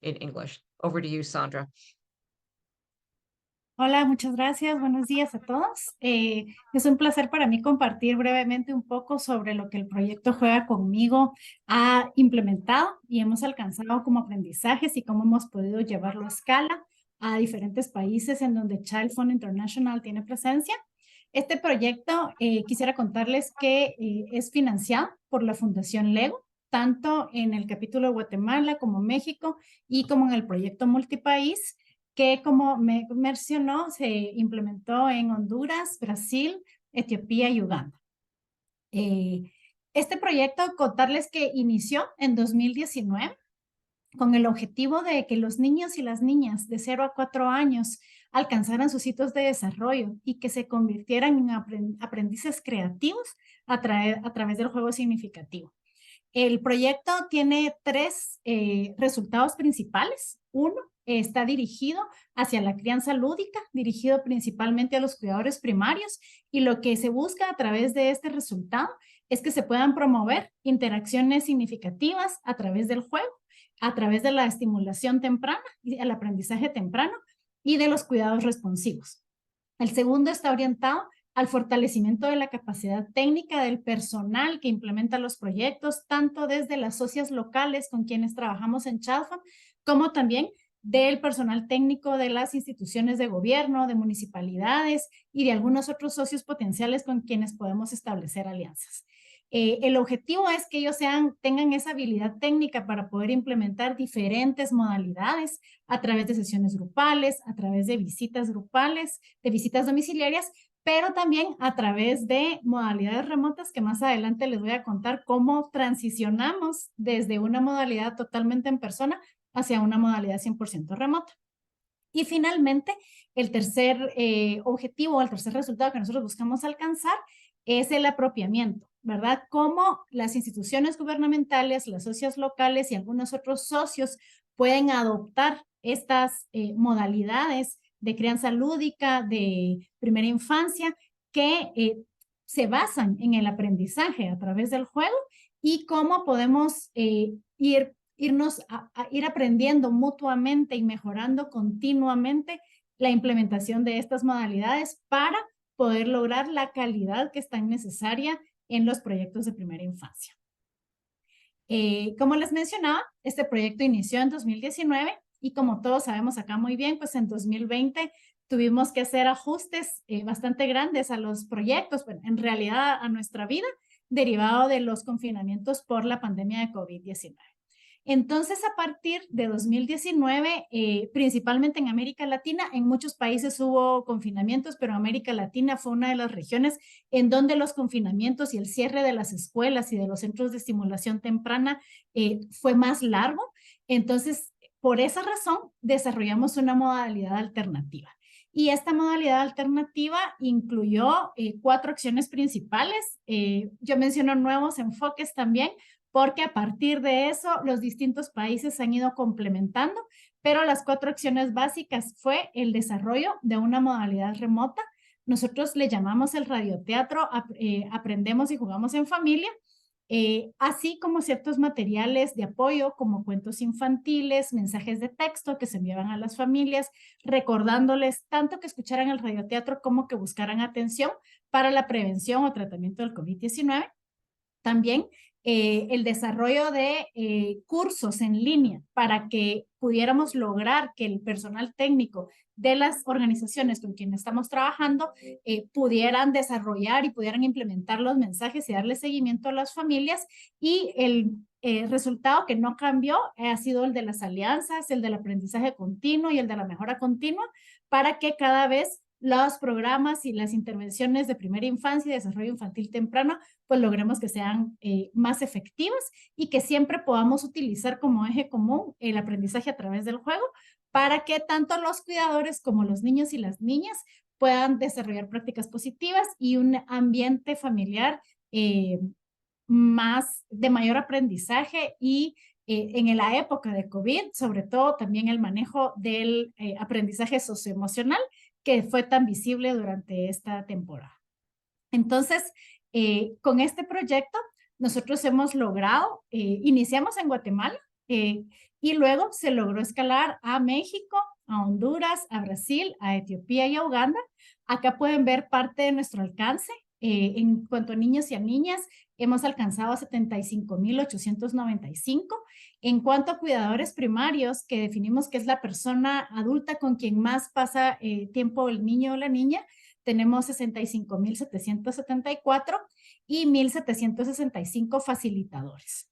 English. Over to you, Sandra. Hola, muchas gracias. Buenos días a todos. Es un placer para mí compartir brevemente un poco sobre lo que el proyecto Juega Conmigo ha implementado y hemos alcanzado como aprendizajes y cómo hemos podido llevarlo a escala a diferentes países en donde ChildFund International tiene presencia. Este proyecto, quisiera contarles que es financiado por la Fundación Lego, tanto en el capítulo de Guatemala como México y como en el proyecto multipaís, que como me mencionó, se implementó en Honduras, Brasil, Etiopía y Uganda. Este proyecto, contarles que inició en 2019 con el objetivo de que los niños y las niñas de 0 a 4 años alcanzaran sus hitos de desarrollo y que se convirtieran en aprendices creativos a través del juego significativo. El proyecto tiene 3 resultados principales. Uno, está dirigido hacia la crianza lúdica, dirigido principalmente a los cuidadores primarios, y lo que se busca a través de este resultado es que se puedan promover interacciones significativas a través del juego, a través de la estimulación temprana y el aprendizaje temprano y de los cuidados responsivos. El segundo está orientado al fortalecimiento de la capacidad técnica del personal que implementa los proyectos, tanto desde las socias locales con quienes trabajamos en ChildFund, como también del personal técnico de las instituciones de gobierno, de municipalidades y de algunos otros socios potenciales con quienes podemos establecer alianzas. El objetivo es que ellos tengan esa habilidad técnica para poder implementar diferentes modalidades a través de sesiones grupales, a través de visitas grupales, de visitas domiciliarias, pero también a través de modalidades remotas que más adelante les voy a contar cómo transicionamos desde una modalidad totalmente en persona hacia una modalidad 100% remota. Y finalmente, el tercer objetivo, el tercer resultado que nosotros buscamos alcanzar es el apropiamiento, ¿verdad? Cómo las instituciones gubernamentales, las socias locales y algunos otros socios pueden adoptar estas modalidades de crianza lúdica, de primera infancia, que se basan en el aprendizaje a través del juego, y cómo podemos ir aprendiendo mutuamente y mejorando continuamente la implementación de estas modalidades para poder lograr la calidad que es tan necesaria en los proyectos de primera infancia. Como les mencionaba, este proyecto inició en 2019 y como todos sabemos acá muy bien, pues en 2020 tuvimos que hacer ajustes bastante grandes a los proyectos, bueno, en realidad a nuestra vida, derivado de los confinamientos por la pandemia de COVID-19. Entonces, a partir de 2019, principalmente en América Latina, en muchos países hubo confinamientos, pero América Latina fue una de las regiones en donde los confinamientos y el cierre de las escuelas y de los centros de estimulación temprana fue más largo. Entonces, por esa razón, desarrollamos una modalidad alternativa. Y esta modalidad alternativa incluyó 4 acciones principales. Yo menciono nuevos enfoques también, porque a partir de eso los distintos países han ido complementando pero las 4 acciones básicas fue el desarrollo de una modalidad remota. Nosotros le llamamos el radioteatro, aprendemos y jugamos en familia, así como ciertos materiales de apoyo como cuentos infantiles, mensajes de texto que se enviaban a las familias, recordándoles tanto que escucharan el radioteatro como que buscaran atención para la prevención o tratamiento del COVID-19. También el desarrollo de cursos en línea para que pudiéramos lograr que el personal técnico de las organizaciones con quienes estamos trabajando pudieran desarrollar y pudieran implementar los mensajes y darle seguimiento a las familias. Y el resultado que no cambió ha sido el de las alianzas, el del aprendizaje continuo y el de la mejora continua, para que cada vez los programas y las intervenciones de primera infancia y desarrollo infantil temprano pues logremos que sean más efectivas y que siempre podamos utilizar como eje común el aprendizaje a través del juego para que tanto los cuidadores como los niños y las niñas puedan desarrollar prácticas positivas y un ambiente familiar más de mayor aprendizaje y en la época de COVID, sobre todo también el manejo del aprendizaje socioemocional que fue tan visible durante esta temporada. Entonces, con este proyecto, nosotros hemos logrado, iniciamos en Guatemala y luego se logró escalar a México, a Honduras, a Brasil, a Etiopía y a Uganda. Acá pueden ver parte de nuestro alcance. En cuanto a niños y a niñas, hemos alcanzado a 75,895. En cuanto a cuidadores primarios, que definimos que es la persona adulta con quien más pasa tiempo el niño o la niña, tenemos 65,774 y 1,765 facilitadores.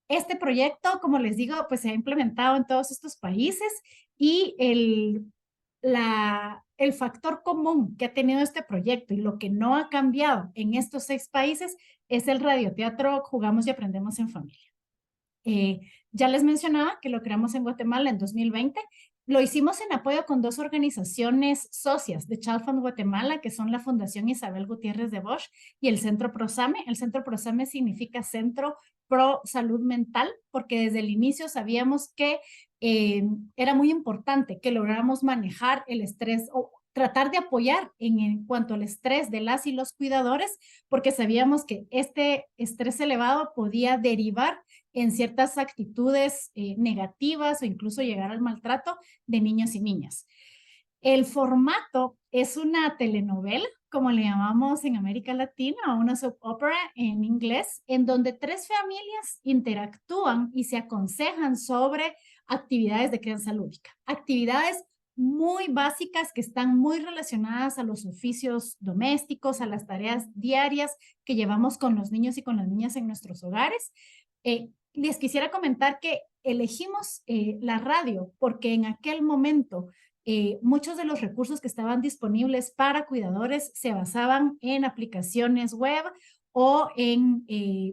Este proyecto, como les digo, pues se ha implementado en todos estos países y el factor común que ha tenido este proyecto y lo que no ha cambiado en estos 6 países es el radioteatro Jugamos y Aprendemos en Familia. Ya les mencionaba que lo creamos en Guatemala en 2020. Lo hicimos en apoyo con 2 organizaciones socias de ChildFund Guatemala, que son la Fundación Isabel Gutiérrez de Bosch y el Centro ProSame. El Centro ProSame significa Centro Pro Salud Mental, porque desde el inicio sabíamos que era muy importante que lográramos manejar el estrés o tratar de apoyar en cuanto al estrés de las y los cuidadores, porque sabíamos que este estrés elevado podía derivar en ciertas actitudes negativas o incluso llegar al maltrato de niños y niñas. El formato es una telenovela, como le llamamos en América Latina, o una soap opera en inglés, en donde 3 familias interactúan y se aconsejan sobre actividades de crianza lúdica. Actividades muy básicas que están muy relacionadas a los oficios domésticos, a las tareas diarias que llevamos con los niños y con las niñas en nuestros hogares. Les quisiera comentar que elegimos la radio porque en aquel momento muchos de los recursos que estaban disponibles para cuidadores se basaban en aplicaciones web o en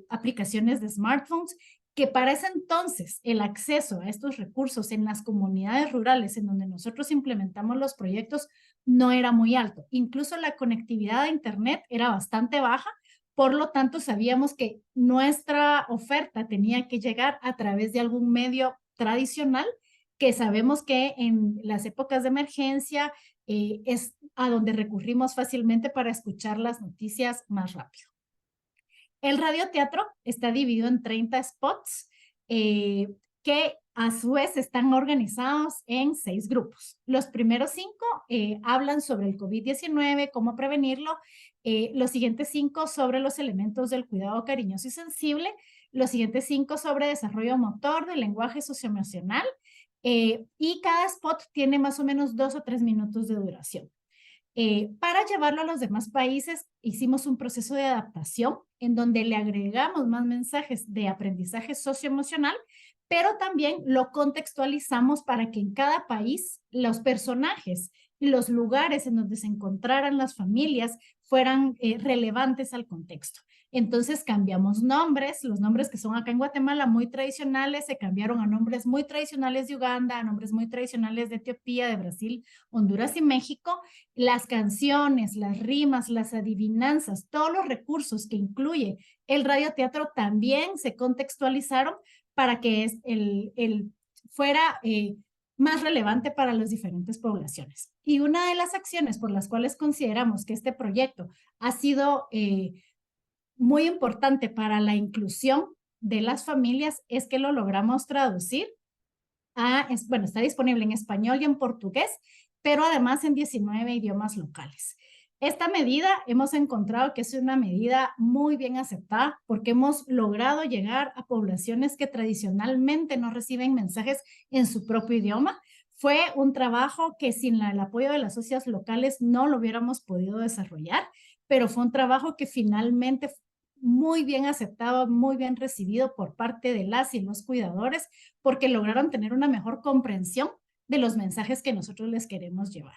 aplicaciones de smartphones, que para ese entonces el acceso a estos recursos en las comunidades rurales en donde nosotros implementamos los proyectos no era muy alto. Incluso la conectividad a internet era bastante baja, por lo tanto sabíamos que nuestra oferta tenía que llegar a través de algún medio tradicional, que sabemos que en las épocas de emergencia es a donde recurrimos fácilmente para escuchar las noticias más rápido. El radioteatro está dividido en 30 spots que a su vez están organizados en 6 grupos. Los primeros 5 hablan sobre el COVID-19, cómo prevenirlo. Los siguientes 5 sobre los elementos del cuidado cariñoso y sensible. Los siguientes 5 sobre desarrollo motor, del lenguaje socioemocional. Y cada spot tiene más o menos 2 o 3 minutos de duración. Para llevarlo a los demás países, hicimos un proceso de adaptación en donde le agregamos más mensajes de aprendizaje socioemocional, pero también lo contextualizamos para que en cada país los personajes y los lugares en donde se encontraran las familias fueran relevantes al contexto. Entonces cambiamos nombres, los nombres que son acá en Guatemala muy tradicionales se cambiaron a nombres muy tradicionales de Uganda, a nombres muy tradicionales de Etiopía, de Brasil, Honduras y México. Las canciones, las rimas, las adivinanzas, todos los recursos que incluye el radioteatro también se contextualizaron para que el fuera más relevante para las diferentes poblaciones. Y una de las acciones por las cuales consideramos que este proyecto ha sido muy importante para la inclusión de las familias es que lo logramos traducir bueno, está disponible en español y en portugués, pero además en 19 idiomas locales. Esta medida hemos encontrado que es una medida muy bien aceptada porque hemos logrado llegar a poblaciones que tradicionalmente no reciben mensajes en su propio idioma. Fue un trabajo que sin el apoyo de las sociedades locales no lo hubiéramos podido desarrollar, pero fue un trabajo que finalmente muy bien aceptado, muy bien recibido por parte de las y los cuidadores, porque lograron tener una mejor comprensión de los mensajes que nosotros les queremos llevar.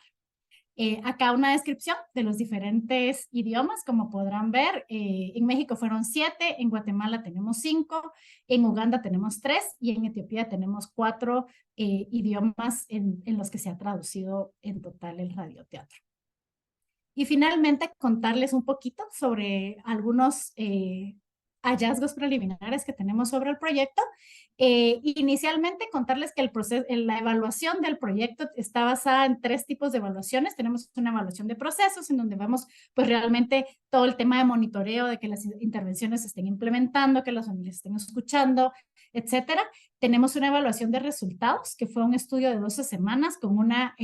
Acá una descripción de los diferentes idiomas, como podrán ver, en México fueron 7, en Guatemala tenemos 5, en Uganda tenemos 3 y en Etiopía tenemos 4 idiomas en los que se ha traducido en total el radioteatro. Y finalmente contarles un poquito sobre algunos hallazgos preliminares que tenemos sobre el proyecto. Inicialmente contarles que la evaluación del proyecto está basada en 3 tipos de evaluaciones. Tenemos una evaluación de procesos en donde vemos pues realmente todo el tema de monitoreo, de que las intervenciones se estén implementando, que las familias estén escuchando, etcétera. Tenemos una evaluación de resultados, que fue un estudio de 12 semanas con una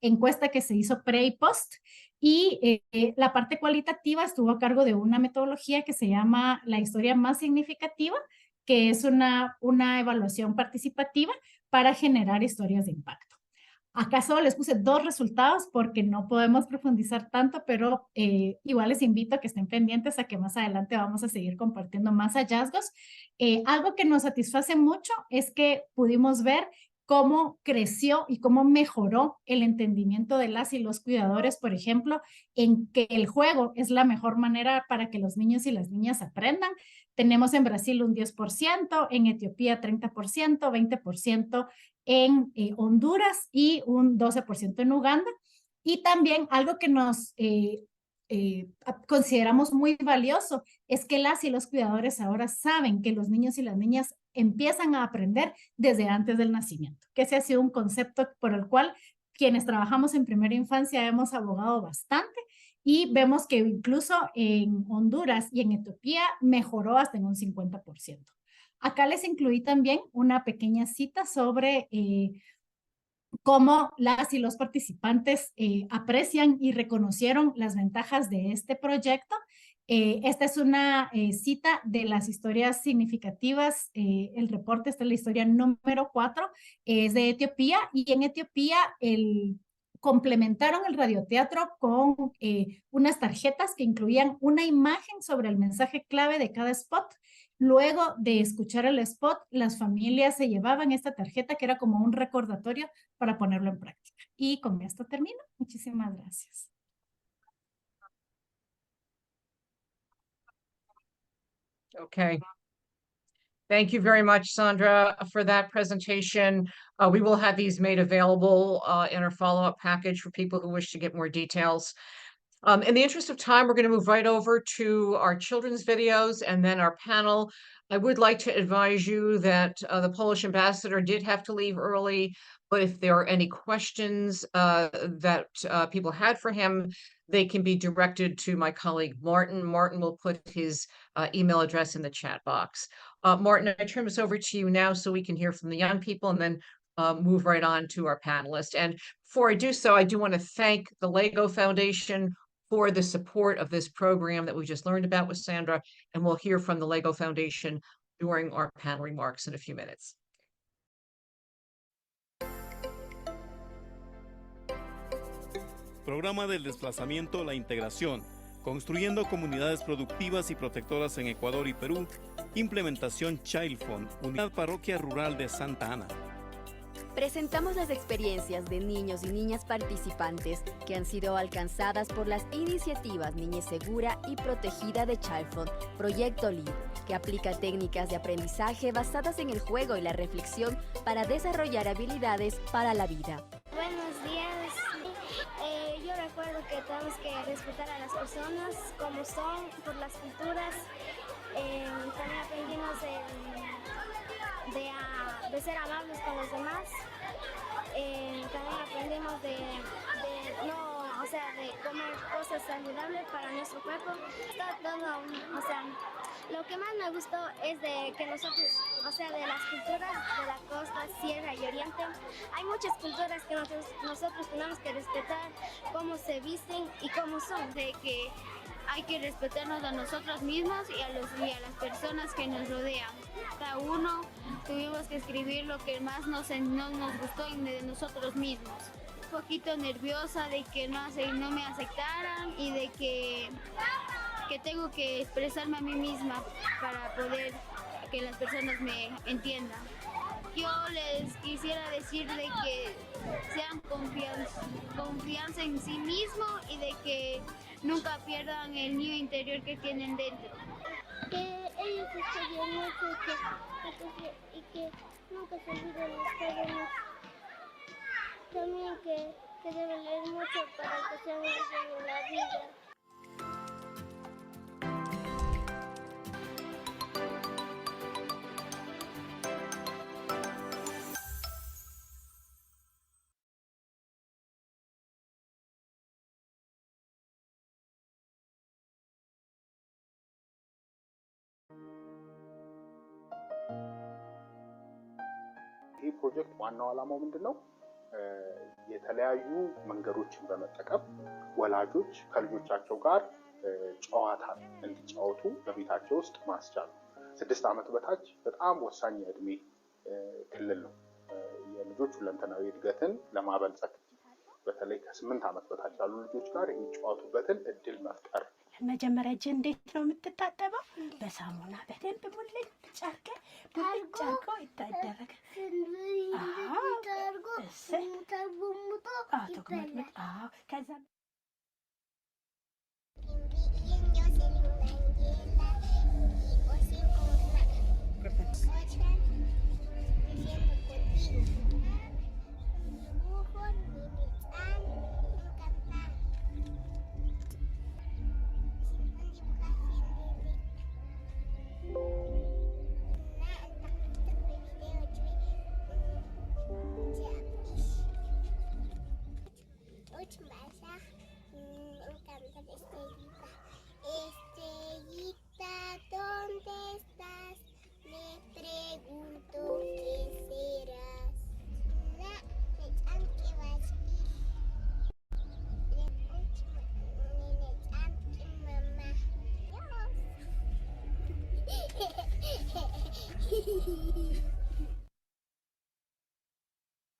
encuesta que se hizo pre y post. Y la parte cualitativa estuvo a cargo de una metodología que se llama la historia más significativa, que es una evaluación participativa para generar historias de impacto. Acá solo les puse 2 resultados porque no podemos profundizar tanto, pero igual les invito a que estén pendientes a que más adelante vamos a seguir compartiendo más hallazgos. Algo que nos satisface mucho es que pudimos ver cómo creció y cómo mejoró el entendimiento de las y los cuidadores, por ejemplo, en que el juego es la mejor manera para que los niños y las niñas aprendan. Tenemos en Brasil un 10%, en Etiopía 30%, 20% en Honduras y un 12% en Uganda. Y también algo que nos consideramos muy valioso es que las y los cuidadores ahora saben que los niños y las niñas empiezan a aprender desde antes del nacimiento, que ese ha sido un concepto por el cual quienes trabajamos en primera infancia hemos abogado bastante y vemos que incluso en Honduras y en Etiopía mejoró hasta en un 50%. Acá les incluí también una pequeña cita sobre cómo las y los participantes aprecian y reconocieron las ventajas de este proyecto. Esta es una cita de las historias significativas. El reporte está en la historia número 4, es de Etiopía, y en Etiopía complementaron el radioteatro con unas tarjetas que incluían una imagen sobre el mensaje clave de cada spot. Luego de escuchar el spot, las familias se llevaban esta tarjeta que era como un recordatorio para ponerlo en práctica. Y con esto termino. Muchísimas gracias. Okay. Thank you very much, Sandra, for that presentation. We will have these made available in our follow-up package for people who wish to get more details. In the interest of time, we're going to move right over to our children's videos and then our panel. I would like to advise you that the Polish ambassador did have to leave early, but if there are any questions that people had for him, they can be directed to my colleague, Martin. Martin will put his email address in the chat box. Martin, I turn this over to you now so we can hear from the young people and then move right on to our panelists. And before I do so, I do want to thank the LEGO Foundation for the support of this program that we just learned about with Sandra, and we'll hear from the LEGO Foundation during our panel remarks in a few minutes. Programa del desplazamiento, la integración, construyendo comunidades productivas y protectoras en Ecuador y Perú, implementación ChildFund, Unidad Parroquia Rural de Santa Ana. Presentamos las experiencias de niños y niñas participantes que han sido alcanzadas por las iniciativas Niñez Segura y Protegida de ChildFund, Proyecto LEAD, que aplica técnicas de aprendizaje basadas en el juego y la reflexión para desarrollar habilidades para la vida. Buenos días. Yo recuerdo que tenemos que respetar a las personas como son, por las culturas. También aprendimos de ser amables con los demás. También aprendimos de no, o sea, de comer cosas saludables para nuestro cuerpo. Está todo, o sea, lo que más me gustó es de que nosotros, o sea, de las culturas de la costa, sierra y oriente, hay muchas culturas que nosotros tenemos que respetar, cómo se visten y cómo son. De que hay que respetarnos a nosotros mismos y a las personas que nos rodean. Cada uno tuvimos que escribir lo que más no nos gustó de nosotros mismos. Un poquito nerviosa de que no me aceptaran y de que tengo que expresarme a mí misma para poder que las personas me entiendan. Yo les quisiera decir de que sean confianza en sí mismos y de que nunca pierdan el niño interior que tienen dentro. Que ellos estudien mucho y que nunca se olviden los padres. También que deben leer mucho para que sean alguien en la vida. ይህ ፕሮጀክት ዋናው ዓላማው ምንድን ነው? የተለያዩ መንገዶችን በመጠቀም ወላጆች ከልጆቻቸው ጋር ጨዋታ እንዲጫወቱ በቤታቸው ውስጥ ማስቻል ነው። 6 ዓመት በታች በጣም ወሳኝ የእድሜ ክልል ነው። የልጆች ሁለንተናዊ እድገትን ለማበልጸግ በተለይ ከ8 ዓመት በታች ያሉ ልጆች ጋር የሚጫወቱበትን እድል መፍጠር። መጀመሪያ እጅ እንዴት ነው የምትታጠበው? በሳሙና በደንብ ሙልጭ አድርገህ ሙልጭ አድርጎ ይታደረግ። ከዛ Estrellita, ¿dónde estás? Me pregunto qué serás.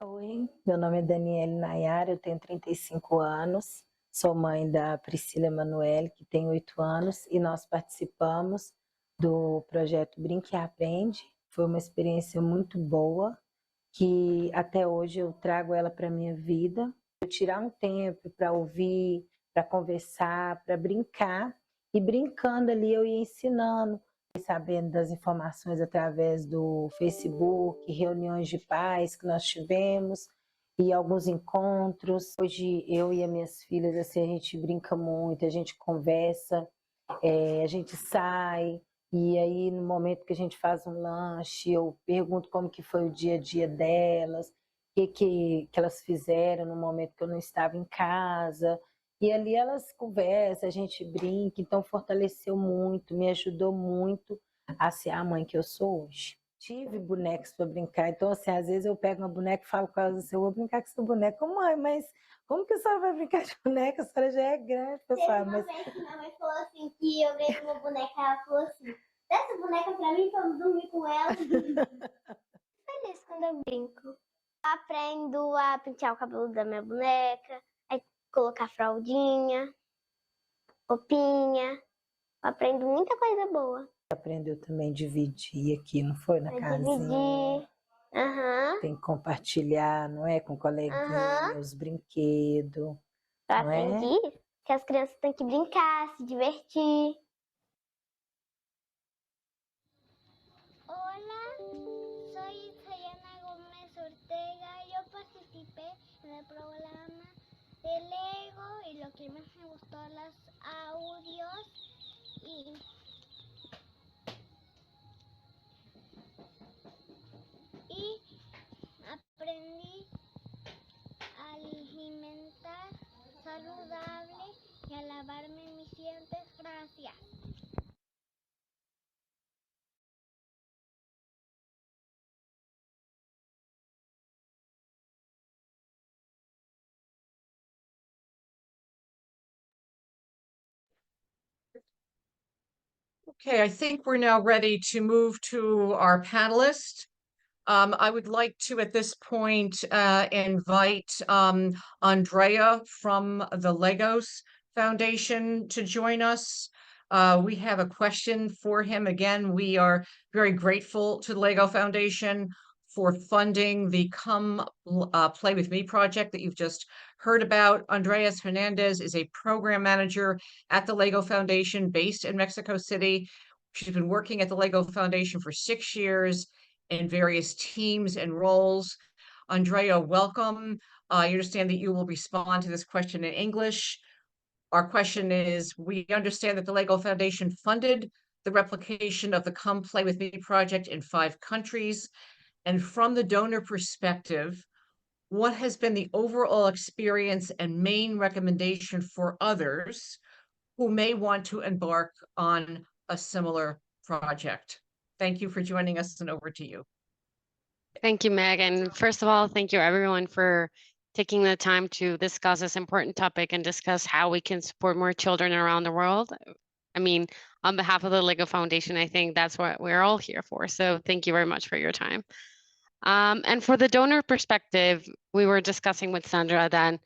Oi, meu nome é Daniele Nayara, eu tenho 35 anos, sou mãe da Priscila Emanuele, que tem 8 anos, e nós participamos do projeto Brinque e Aprende. Foi uma experiência muito boa, que até hoje eu trago ela para a minha vida. Eu tirar um tempo para ouvir, para conversar, para brincar, e brincando ali eu ia ensinando, sabendo das informações através do Facebook, reuniões de pais que nós tivemos e alguns encontros. Hoje eu e as minhas filhas, assim, a gente brinca muito, a gente conversa, a gente sai, e aí no momento que a gente faz um lanche, eu pergunto como que foi o dia a dia delas, o que elas fizeram no momento que eu não estava em casa. E ali elas conversam, a gente brinca, então fortaleceu muito, me ajudou muito a ser a mãe que eu sou hoje. Tive bonecos para brincar, então assim, às vezes eu pego uma boneca e falo com ela assim, eu vou brincar com essa boneca. Mãe, mas como que a senhora vai brincar de boneca? A senhora já é grande, pessoal. Teve uma vez que minha mãe falou assim, que eu ganhei uma boneca, ela falou assim, dá essa boneca pra mim pra eu dormir com ela. Feliz quando eu brinco. Aprendo a pentear o cabelo da minha boneca, colocar fraldinha, roupinha, aprendo muita coisa boa. Aprendeu também a dividir aqui, não foi? Na casinha. Dividir. Tem que compartilhar, não é? Com o coleguinha, os brinquedos. Eu aprendi que as crianças têm que brincar, se divertir. Hola, soy Sayana Gómez Ortega. Yo participé en el programa de Lego y lo que más me gustó los audios alimentar, saludable y a lavarme mis dientes. Gracias. Okay, I think we're now ready to move to our panelists. I would like to, at this point, invite Andrea from the Legos Foundation to join us. We have a question for him. Again, we are very grateful to the Lego Foundation for funding the Come Play With Me project that you've just heard about. Andreas Hernandez is a program manager at the Lego Foundation based in Mexico City. She's been working at the Lego Foundation for 6 years in various teams and roles. Andrea, welcome. I understand that you will respond to this question in English. Our question is, we understand that the Lego Foundation funded the replication of the Come Play With Me project in 5 countries. And from the donor perspective, what has been the overall experience and main recommendation for others who may want to embark on a similar project? Thank you for joining us, and over to you. Thank you, Meg. And first of all, thank you everyone for taking the time to discuss this important topic and discuss how we can support more children around the world. I mean, on behalf of the Lego Foundation, I think that's what we're all here for. So thank you very much for your time. And for the donor perspective, we were discussing with Sandra that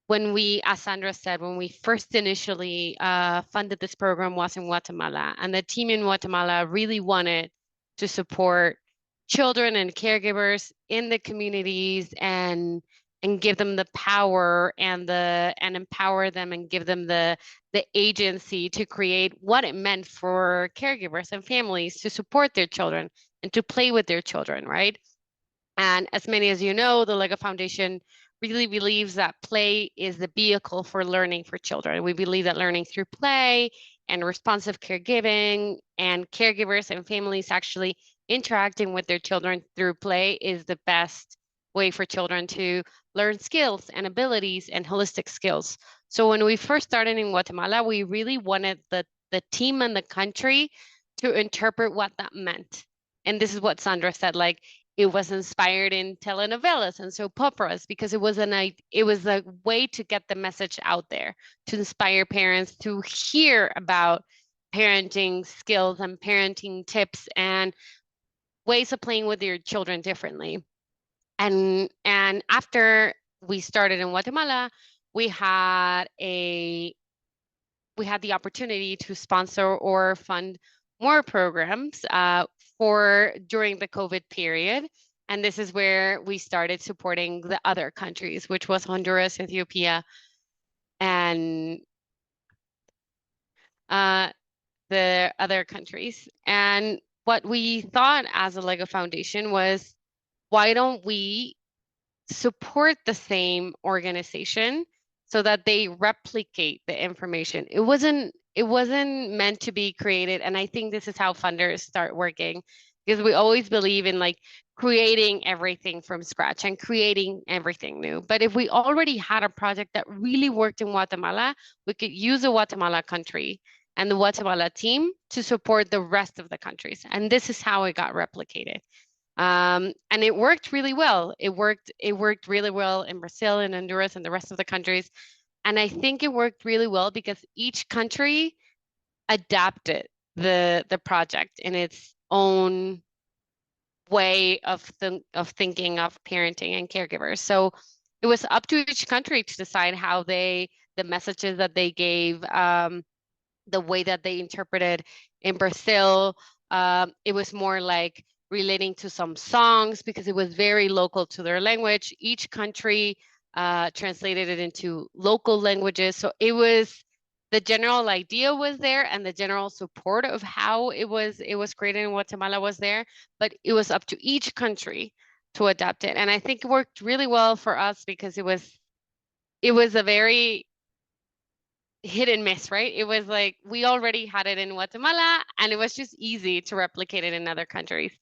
when we, as Sandra said, when we first initially funded this program was in Guatemala, and the team in Guatemala really wanted to support children and caregivers in the communities and give them the power and empower them and give them the agency to create what it meant for caregivers and families to support their children and to play with their children, right? And as many as you know, the Lego Foundation really believes that play is the vehicle for learning for children. We believe that learning through play and responsive caregiving and caregivers and families actually interacting with their children through play is the best way for children to learn skills and abilities and holistic skills. So when we first started in Guatemala, we really wanted the team and the country to interpret what that meant. And this is what Sandra said, like, it was inspired in telenovelas and soap operas because it was a way to get the message out there, to inspire parents to hear about parenting skills and parenting tips and ways of playing with your children differently. And after we started in Guatemala, we had the opportunity to sponsor or fund more programs for during the COVID period. And this is where we started supporting the other countries, which was Honduras, Ethiopia, and the other countries. And what we thought as a Lego Foundation was, why don't we support the same organization so that they replicate the information? It wasn't meant to be created. And I think this is how funders start working, because we always believe in like creating everything from scratch and creating everything new. But if we already had a project that really worked in Guatemala, we could use the Guatemala country and the Guatemala team to support the rest of the countries. And this is how it got replicated. And it worked really well. It worked really well in Brazil and Honduras and the rest of the countries. And I think it worked really well because each country adapted the project in its own way of thinking of parenting and caregivers. So it was up to each country to decide how the messages that they gave, the way that they interpreted. In Brazil, it was more like relating to some songs because it was very local to their language. Each country translated it into local languages. So it was, the general idea was there and the general support of how it was created in Guatemala was there, but it was up to each country to adapt it. And I think it worked really well for us because it was a very hit and miss, right? It was like we already had it in Guatemala and it was just easy to replicate it in other countries.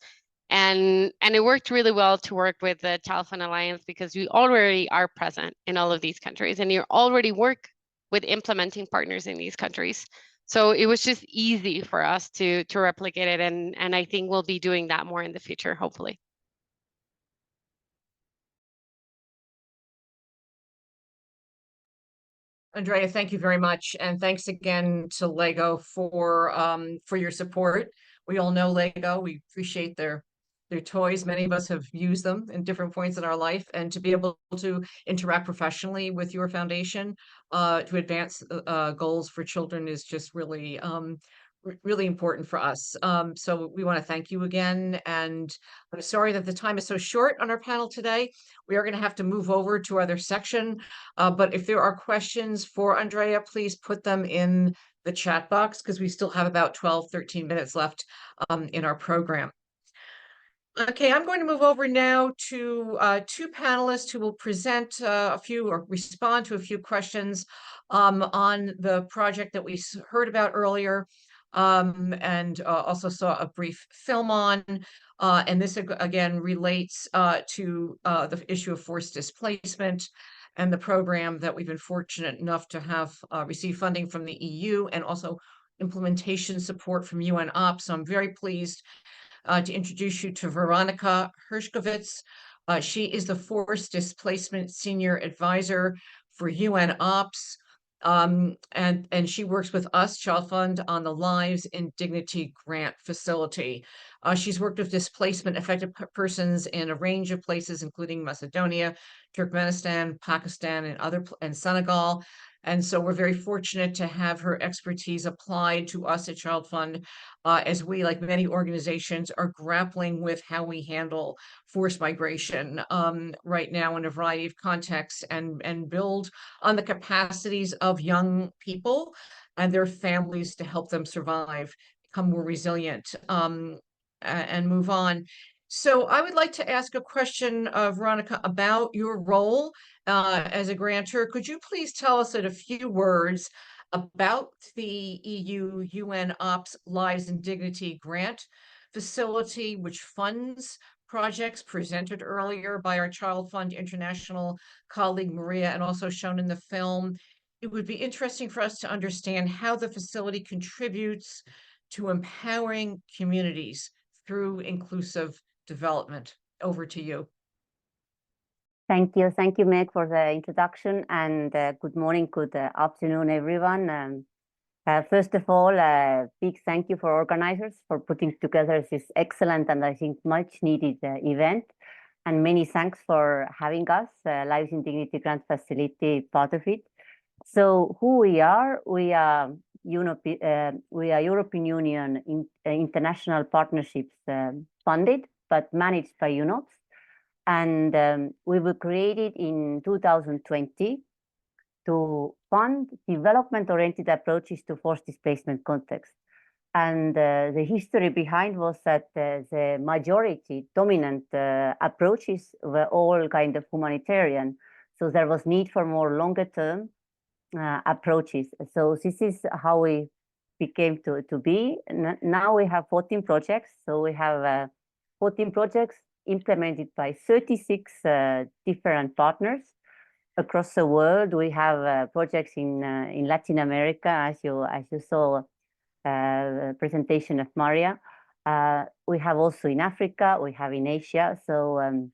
And it worked really well to work with the ChildFund Alliance because we already are present in all of these countries, and you already work with implementing partners in these countries. So it was just easy for us to replicate it, and I think we'll be doing that more in the future, hopefully. Andrea, thank you very much. And thanks again to Lego for your support. We all know Lego. We appreciate their toys. Many of us have used them in different points in our life, and to be able to interact professionally with your foundation to advance goals for children is just really really important for us. So we want to thank you again. And I'm sorry that the time is so short on our panel today. We are going to have to move over to our other section. But if there are questions for Andrea, please put them in the chat box because we still have about 12-13 minutes left in our program. Okay, I'm going to move over now to two panelists who will present a few or respond to a few questions on the project that we heard about earlier and also saw a brief film on. And this again relates to the issue of forced displacement and the program that we've been fortunate enough to have received funding from the EU and also implementation support from UN Ops. So I'm very pleased to introduce you to Veronica Hershkovitz. She is the Forced Displacement Senior Advisor for UN Ops. And she works with us, ChildFund, on the Lives in Dignity Grant Facility. She's worked with displacement affected persons in a range of places, including Macedonia, Turkmenistan, Pakistan, and Senegal. And so we're very fortunate to have her expertise applied to us at ChildFund as we, like many organizations, are grappling with how we handle forced migration right now in a variety of contexts and build on the capacities of young people and their families to help them survive, become more resilient, and move on. So I would like to ask a question, Veronica, about your role as a grantor. Could you please tell us in a few words about the EU UN Ops Lives in Dignity Grant Facility, which funds projects presented earlier by our ChildFund International colleague Maria and also shown in the film? It would be interesting for us to understand how the facility contributes to empowering communities through inclusive development. Over to you. Thank you, Meg, for the introduction, and good morning, good afternoon, everyone. First of all, a big thank you for organizers for putting together this excellent and I think much needed event, and many thanks for having us, Lives in Dignity Grant Facility, part of it. So who we are European Union international partnerships funded but managed by UNOPS. And we were created in 2020 to fund development-oriented approaches to forced displacement context. And the history behind was that the majority dominant approaches were all kind of humanitarian. So there was need for more longer-term approaches. So this is how we became to be. Now we have 14 projects. So we have 14 projects implemented by 36 different partners across the world. We have projects in Latin America, as you saw presentation of Maria. We have also in Africa, we have in Asia. So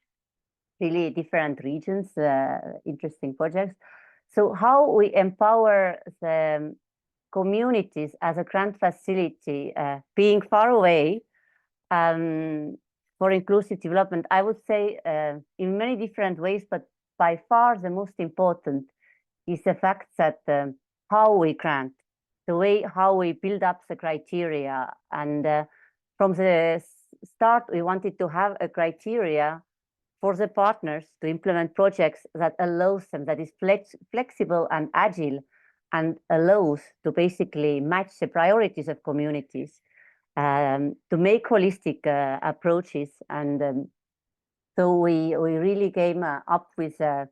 really different regions, interesting projects. So how we empower the communities as a grant facility, being far away, for inclusive development, I would say in many different ways, but by far the most important is the fact that how we grant, the way how we build up the criteria. And from the start, we wanted to have a criteria for the partners to implement projects that allows them, that is flexible and agile, and allows to basically match the priorities of communities. To make holistic approaches, and so we really came up with a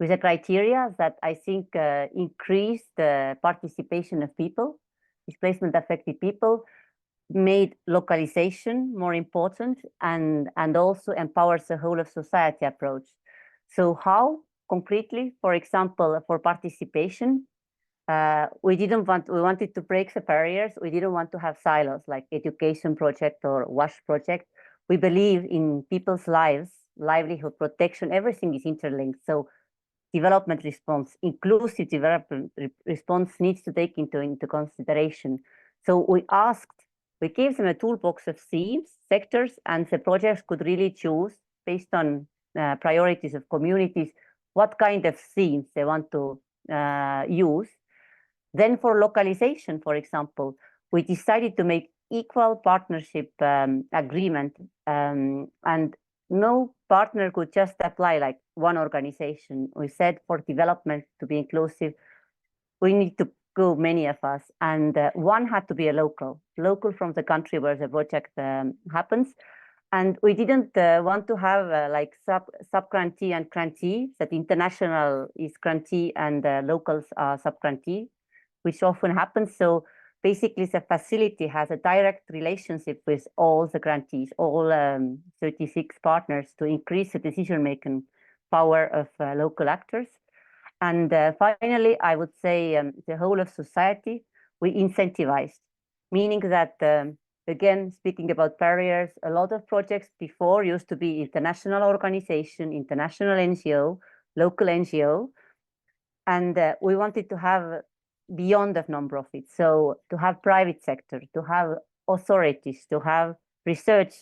criteria that I think increased the participation of people, displacement affected people, made localization more important and also empowers the whole of society approach. So how concretely, for example, for participation, we wanted to break the barriers. We didn't want to have silos like education project or WASH project. We believe in people's lives, livelihood protection, everything is interlinked. So development response, inclusive development response needs to take into consideration. So we gave them a toolbox of themes, sectors, and the projects could really choose based on priorities of communities, what kind of themes they want to use. Then for localization, for example, we decided to make equal partnership agreement and no partner could just apply like one organization. We said for development to be inclusive, we need to go many of us, and one had to be a local from the country where the project happens. And we didn't want to have like sub-grantee and grantee, that international is grantee and locals are sub-grantee, which often happens. So basically, the facility has a direct relationship with all the grantees, all 36 partners, to increase the decision-making power of local actors. And finally, I would say the whole of society, we incentivized, meaning that, again, speaking about barriers, a lot of projects before used to be international organization, international NGO, local NGO, and we wanted to have beyond of non-profit. So to have private sector, to have authorities, to have research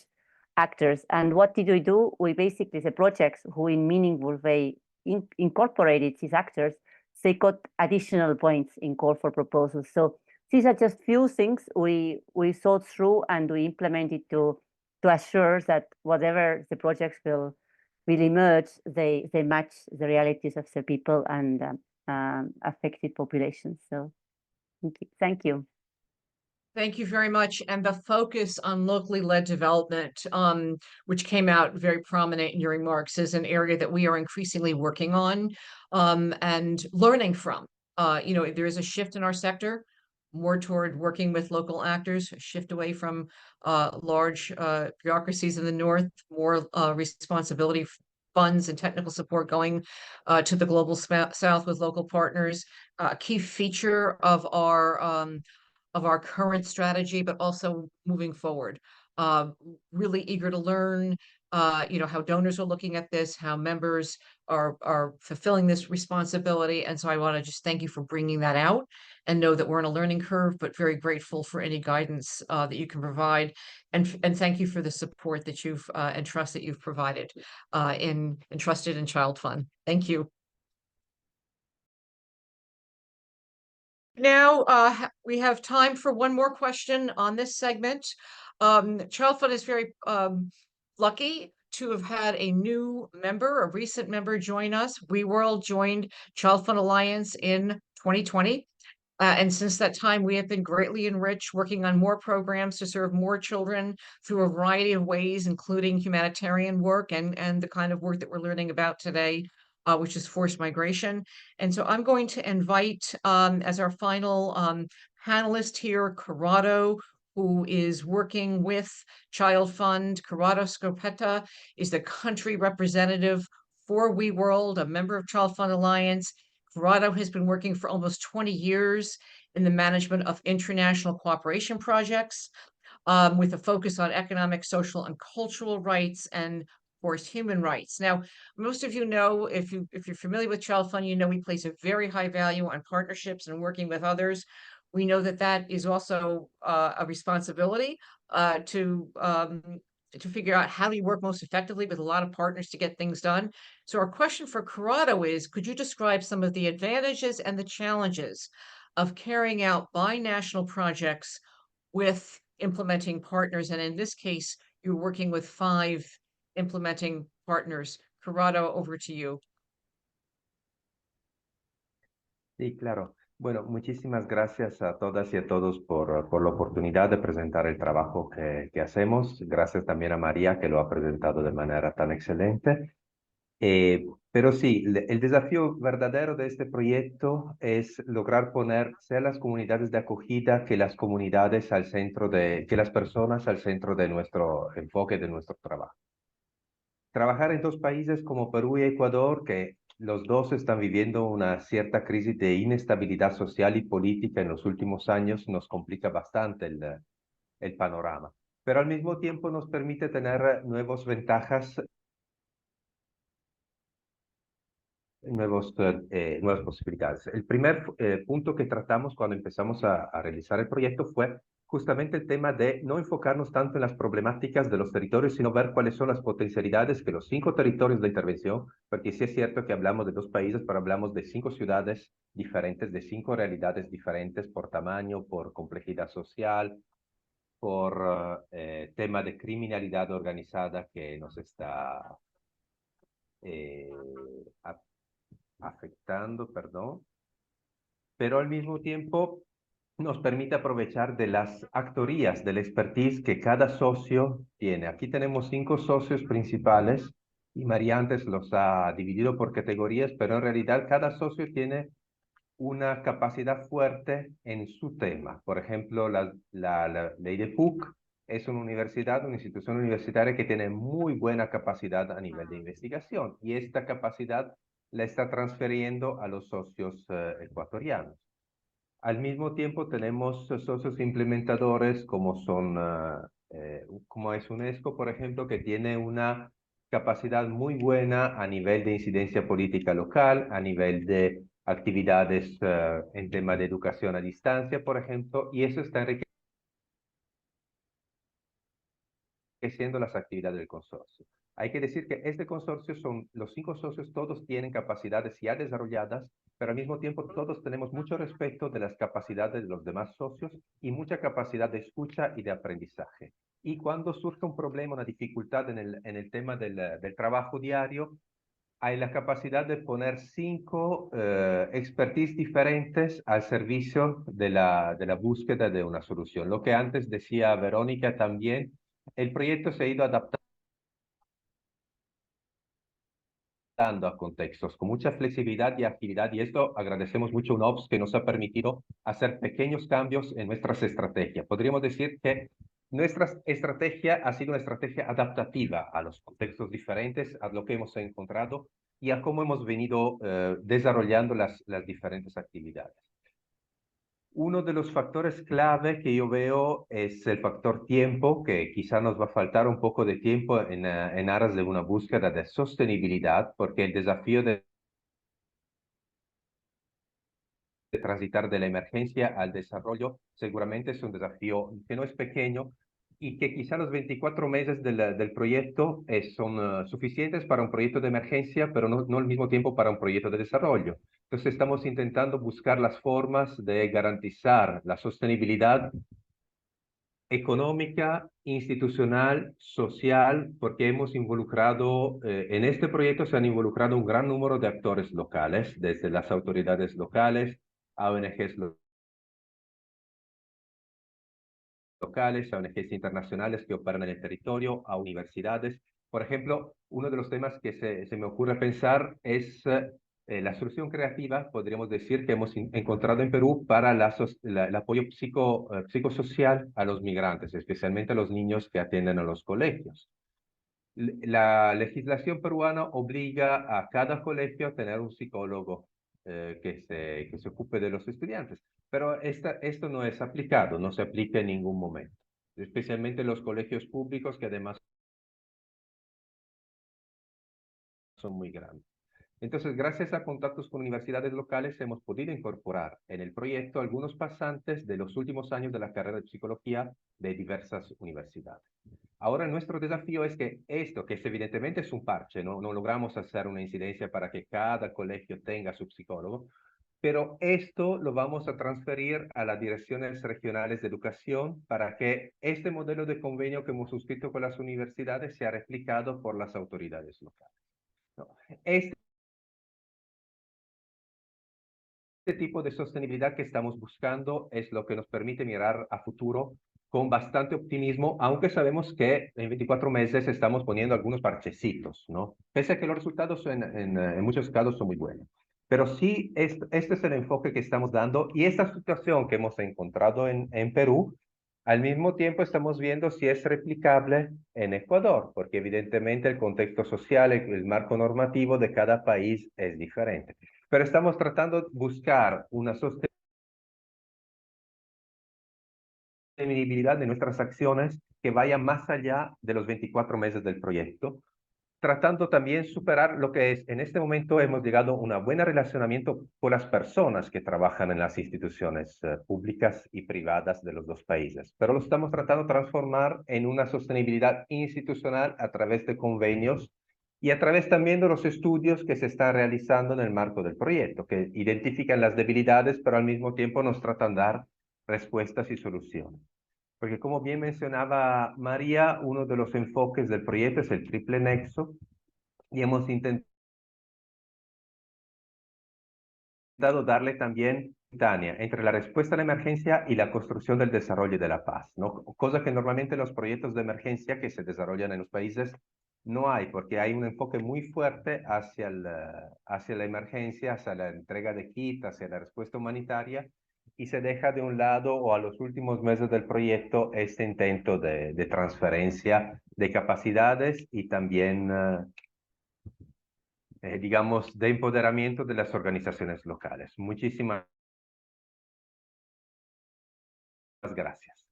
actors. And what did we do? We basically, the projects who in meaningful way incorporated these actors, they got additional points in call for proposals. So these are just few things we thought through and we implemented to assure that whatever the projects will emerge, they match the realities of the people and affected populations. So thank you. Thank you very much. And the focus on locally led development, which came out very prominent in your remarks, is an area that we are increasingly working on and learning from. You know, there is a shift in our sector more toward working with local actors, a shift away from large bureaucracies in the north, more responsibility, funds and technical support going to the global south with local partners. A key feature of our current strategy, but also moving forward. Really eager to learn, you know, how donors are looking at this, how members are fulfilling this responsibility. And so I want to just thank you for bringing that out and know that we're on a learning curve, but very grateful for any guidance that you can provide. And thank you for the support that you've and trust that you've provided entrusted in ChildFund. Thank you. Now, we have time for one more question on this segment. ChildFund is very lucky to have had a new member, a recent member join us. WeWorld joined ChildFund Alliance in 2020. And since that time, we have been greatly enriched, working on more programs to serve more children through a variety of ways, including humanitarian work and the kind of work that we're learning about today, which is forced migration. And so I'm going to invite, as our final panelist here, Corrado, who is working with ChildFund. Corrado Scopetta is the country representative for WeWorld, a member of ChildFund Alliance. Corrado has been working for almost 20 years in the management of international cooperation projects, with a focus on economic, social, and cultural rights and, of course, human rights. Now, most of you know, if you're familiar with ChildFund, you know we place a very high value on partnerships and working with others. We know that that is also a responsibility to figure out how do you work most effectively with a lot of partners to get things done. So our question for Corrado is, could you describe some of the advantages and the challenges of carrying out binational projects with implementing partners? And in this case, you're working with 5 implementing partners. Corrado, over to you. Sí, claro. Bueno, muchísimas gracias a todas y a todos por la oportunidad de presentar el trabajo que hacemos. Gracias también a María, que lo ha presentado de manera tan excelente. Pero sí, el desafío verdadero de este proyecto es lograr poner, sea las comunidades de acogida, que las comunidades al centro que las personas al centro de nuestro enfoque, de nuestro trabajo. Trabajar en dos países como Perú y Ecuador, que los dos están viviendo una cierta crisis de inestabilidad social y política en los últimos años, nos complica bastante el panorama. Pero al mismo tiempo nos permite tener nuevas ventajas, nuevas posibilidades. El primer punto que tratamos cuando empezamos a realizar el proyecto fue justamente el tema de no enfocarnos tanto en las problemáticas de los territorios, sino ver cuáles son las potencialidades que los 5 territorios de intervención, porque sí es cierto que hablamos de 2 países, pero hablamos de 5 ciudades diferentes, de 5 realidades diferentes por tamaño, por complejidad social, por tema de criminalidad organizada que nos está afectando, perdón, pero al mismo tiempo nos permite aprovechar de las actorías, del expertise que cada socio tiene. Aquí tenemos 5 socios principales y María antes los ha dividido por categorías, pero en realidad cada socio tiene una capacidad fuerte en su tema. Por ejemplo, la ley de PUC es una universidad, una institución universitaria que tiene muy buena capacidad a nivel de investigación y esta capacidad la está transfiriendo a los socios ecuatorianos. Al mismo tiempo tenemos socios implementadores como es UNESCO, por ejemplo, que tiene una capacidad muy buena a nivel de incidencia política local, a nivel de actividades en tema de educación a distancia, por ejemplo, y eso está enriqueciendo las actividades del consorcio. Hay que decir que este consorcio son los 5 socios, todos tienen capacidades ya desarrolladas, pero al mismo tiempo todos tenemos mucho respeto de las capacidades de los demás socios y mucha capacidad de escucha y de aprendizaje. Y cuando surge un problema, una dificultad en el tema del trabajo diario, hay la capacidad de poner 5 expertise diferentes al servicio de la búsqueda de una solución. Lo que antes decía Verónica también, el proyecto se ha ido adaptando a contextos con mucha flexibilidad y agilidad, y esto agradecemos mucho a UNOPS que nos ha permitido hacer pequeños cambios en nuestras estrategias. Podríamos decir que nuestra estrategia ha sido una estrategia adaptativa a los contextos diferentes, a lo que hemos encontrado y a cómo hemos venido desarrollando las diferentes actividades. Uno de los factores clave que yo veo es el factor tiempo, que quizá nos va a faltar un poco de tiempo en aras de una búsqueda de sostenibilidad, porque el desafío de transitar de la emergencia al desarrollo seguramente es un desafío que no es pequeño y que quizá los 24 meses del proyecto son suficientes para un proyecto de emergencia, pero no al mismo tiempo para un proyecto de desarrollo. Entonces estamos intentando buscar las formas de garantizar la sostenibilidad económica, institucional, social, porque hemos involucrado, en este proyecto se han involucrado un gran número de actores locales, desde las autoridades locales a ONGs locales, a ONGs internacionales que operan en el territorio, a universidades. Por ejemplo, uno de los temas que se me ocurre pensar es la solución creativa, podríamos decir, que hemos encontrado en Perú para el apoyo psicosocial a los migrantes, especialmente a los niños que atienden a los colegios. La legislación peruana obliga a cada colegio a tener un psicólogo que se ocupe de los estudiantes, pero esto no es aplicado, no se aplica en ningún momento, especialmente en los colegios públicos que además son muy grandes. Entonces, gracias a contactos con universidades locales, hemos podido incorporar en el proyecto algunos pasantes de los últimos años de la carrera de psicología de diversas universidades. Ahora nuestro desafío es que esto, que evidentemente es un parche, no logramos hacer una incidencia para que cada colegio tenga su psicólogo, pero esto lo vamos a transferir a las direcciones regionales de educación para que este modelo de convenio que hemos suscrito con las universidades sea replicado por las autoridades locales. Este tipo de sostenibilidad que estamos buscando es lo que nos permite mirar a futuro con bastante optimismo, aunque sabemos que en 24 meses estamos poniendo algunos parchecitos, ¿no? Pese a que los resultados en muchos casos son muy buenos. Pero sí, este es el enfoque que estamos dando y esta situación que hemos encontrado en Perú, al mismo tiempo estamos viendo si es replicable en Ecuador, porque evidentemente el contexto social, el marco normativo de cada país es diferente. Pero estamos tratando de buscar una sostenibilidad de nuestras acciones que vaya más allá de los 24 meses del proyecto, tratando también superar lo que es, en este momento hemos llegado a un buen relacionamiento con las personas que trabajan en las instituciones públicas y privadas de los dos países, pero lo estamos tratando de transformar en una sostenibilidad institucional a través de convenios y a través también de los estudios que se están realizando en el marco del proyecto, que identifican las debilidades, pero al mismo tiempo nos tratan de dar respuestas y soluciones. Porque como bien mencionaba María, uno de los enfoques del proyecto es el triple nexo y hemos intentado darle también simultánea entre la respuesta a la emergencia y la construcción del desarrollo y de la paz, ¿no? Cosa que normalmente en los proyectos de emergencia que se desarrollan en los países no hay, porque hay un enfoque muy fuerte hacia la emergencia, hacia la entrega de kits, hacia la respuesta humanitaria, y se deja de un lado o a los últimos meses del proyecto este intento de transferencia de capacidades y también, digamos, de empoderamiento de las organizaciones locales. Muchísimas gracias.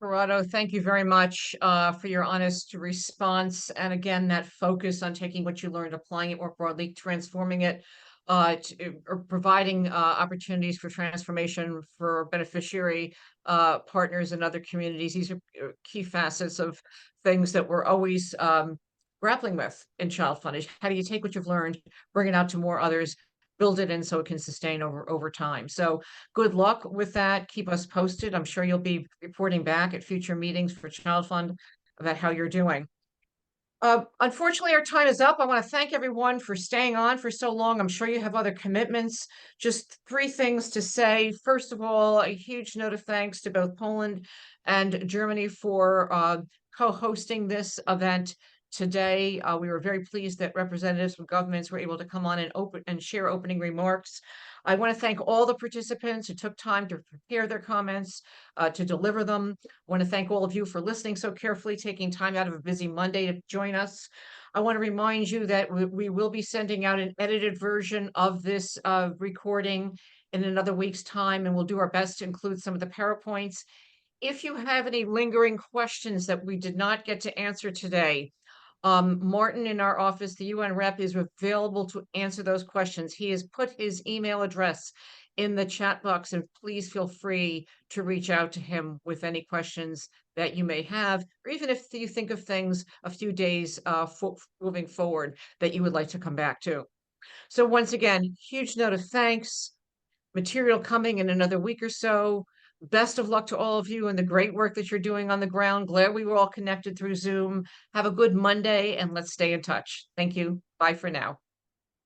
Corrado, thank you very much for your honest response. And again, that focus on taking what you learned, applying it more broadly, transforming it, or providing opportunities for transformation for beneficiary partners and other communities. These are key facets of things that we're always grappling with in ChildFund. Is how do you take what you've learned, bring it out to more others, build it in so it can sustain over time. So good luck with that. Keep us posted. I'm sure you'll be reporting back at future meetings for ChildFund about how you're doing. Unfortunately, our time is up. I want to thank everyone for staying on for so long. I'm sure you have other commitments. Just 3 things to say. First of all, a huge note of thanks to both Poland and Germany for co-hosting this event today. We were very pleased that representatives from governments were able to come on and share opening remarks. I want to thank all the participants who took time to prepare their comments, to deliver them. I want to thank all of you for listening so carefully, taking time out of a busy Monday to join us. I want to remind you that we will be sending out an edited version of this recording in another week's time, and we'll do our best to include some of the PowerPoints. If you have any lingering questions that we did not get to answer today, Martin in our office, the UN rep, is available to answer those questions. He has put his email address in the chat box, and please feel free to reach out to him with any questions that you may have, or even if you think of things a few days moving forward that you would like to come back to. So once again, huge note of thanks. Material coming in another week or so. Best of luck to all of you and the great work that you're doing on the ground. Glad we were all connected through Zoom. Have a good Monday and let's stay in touch. Thank you. Bye for now.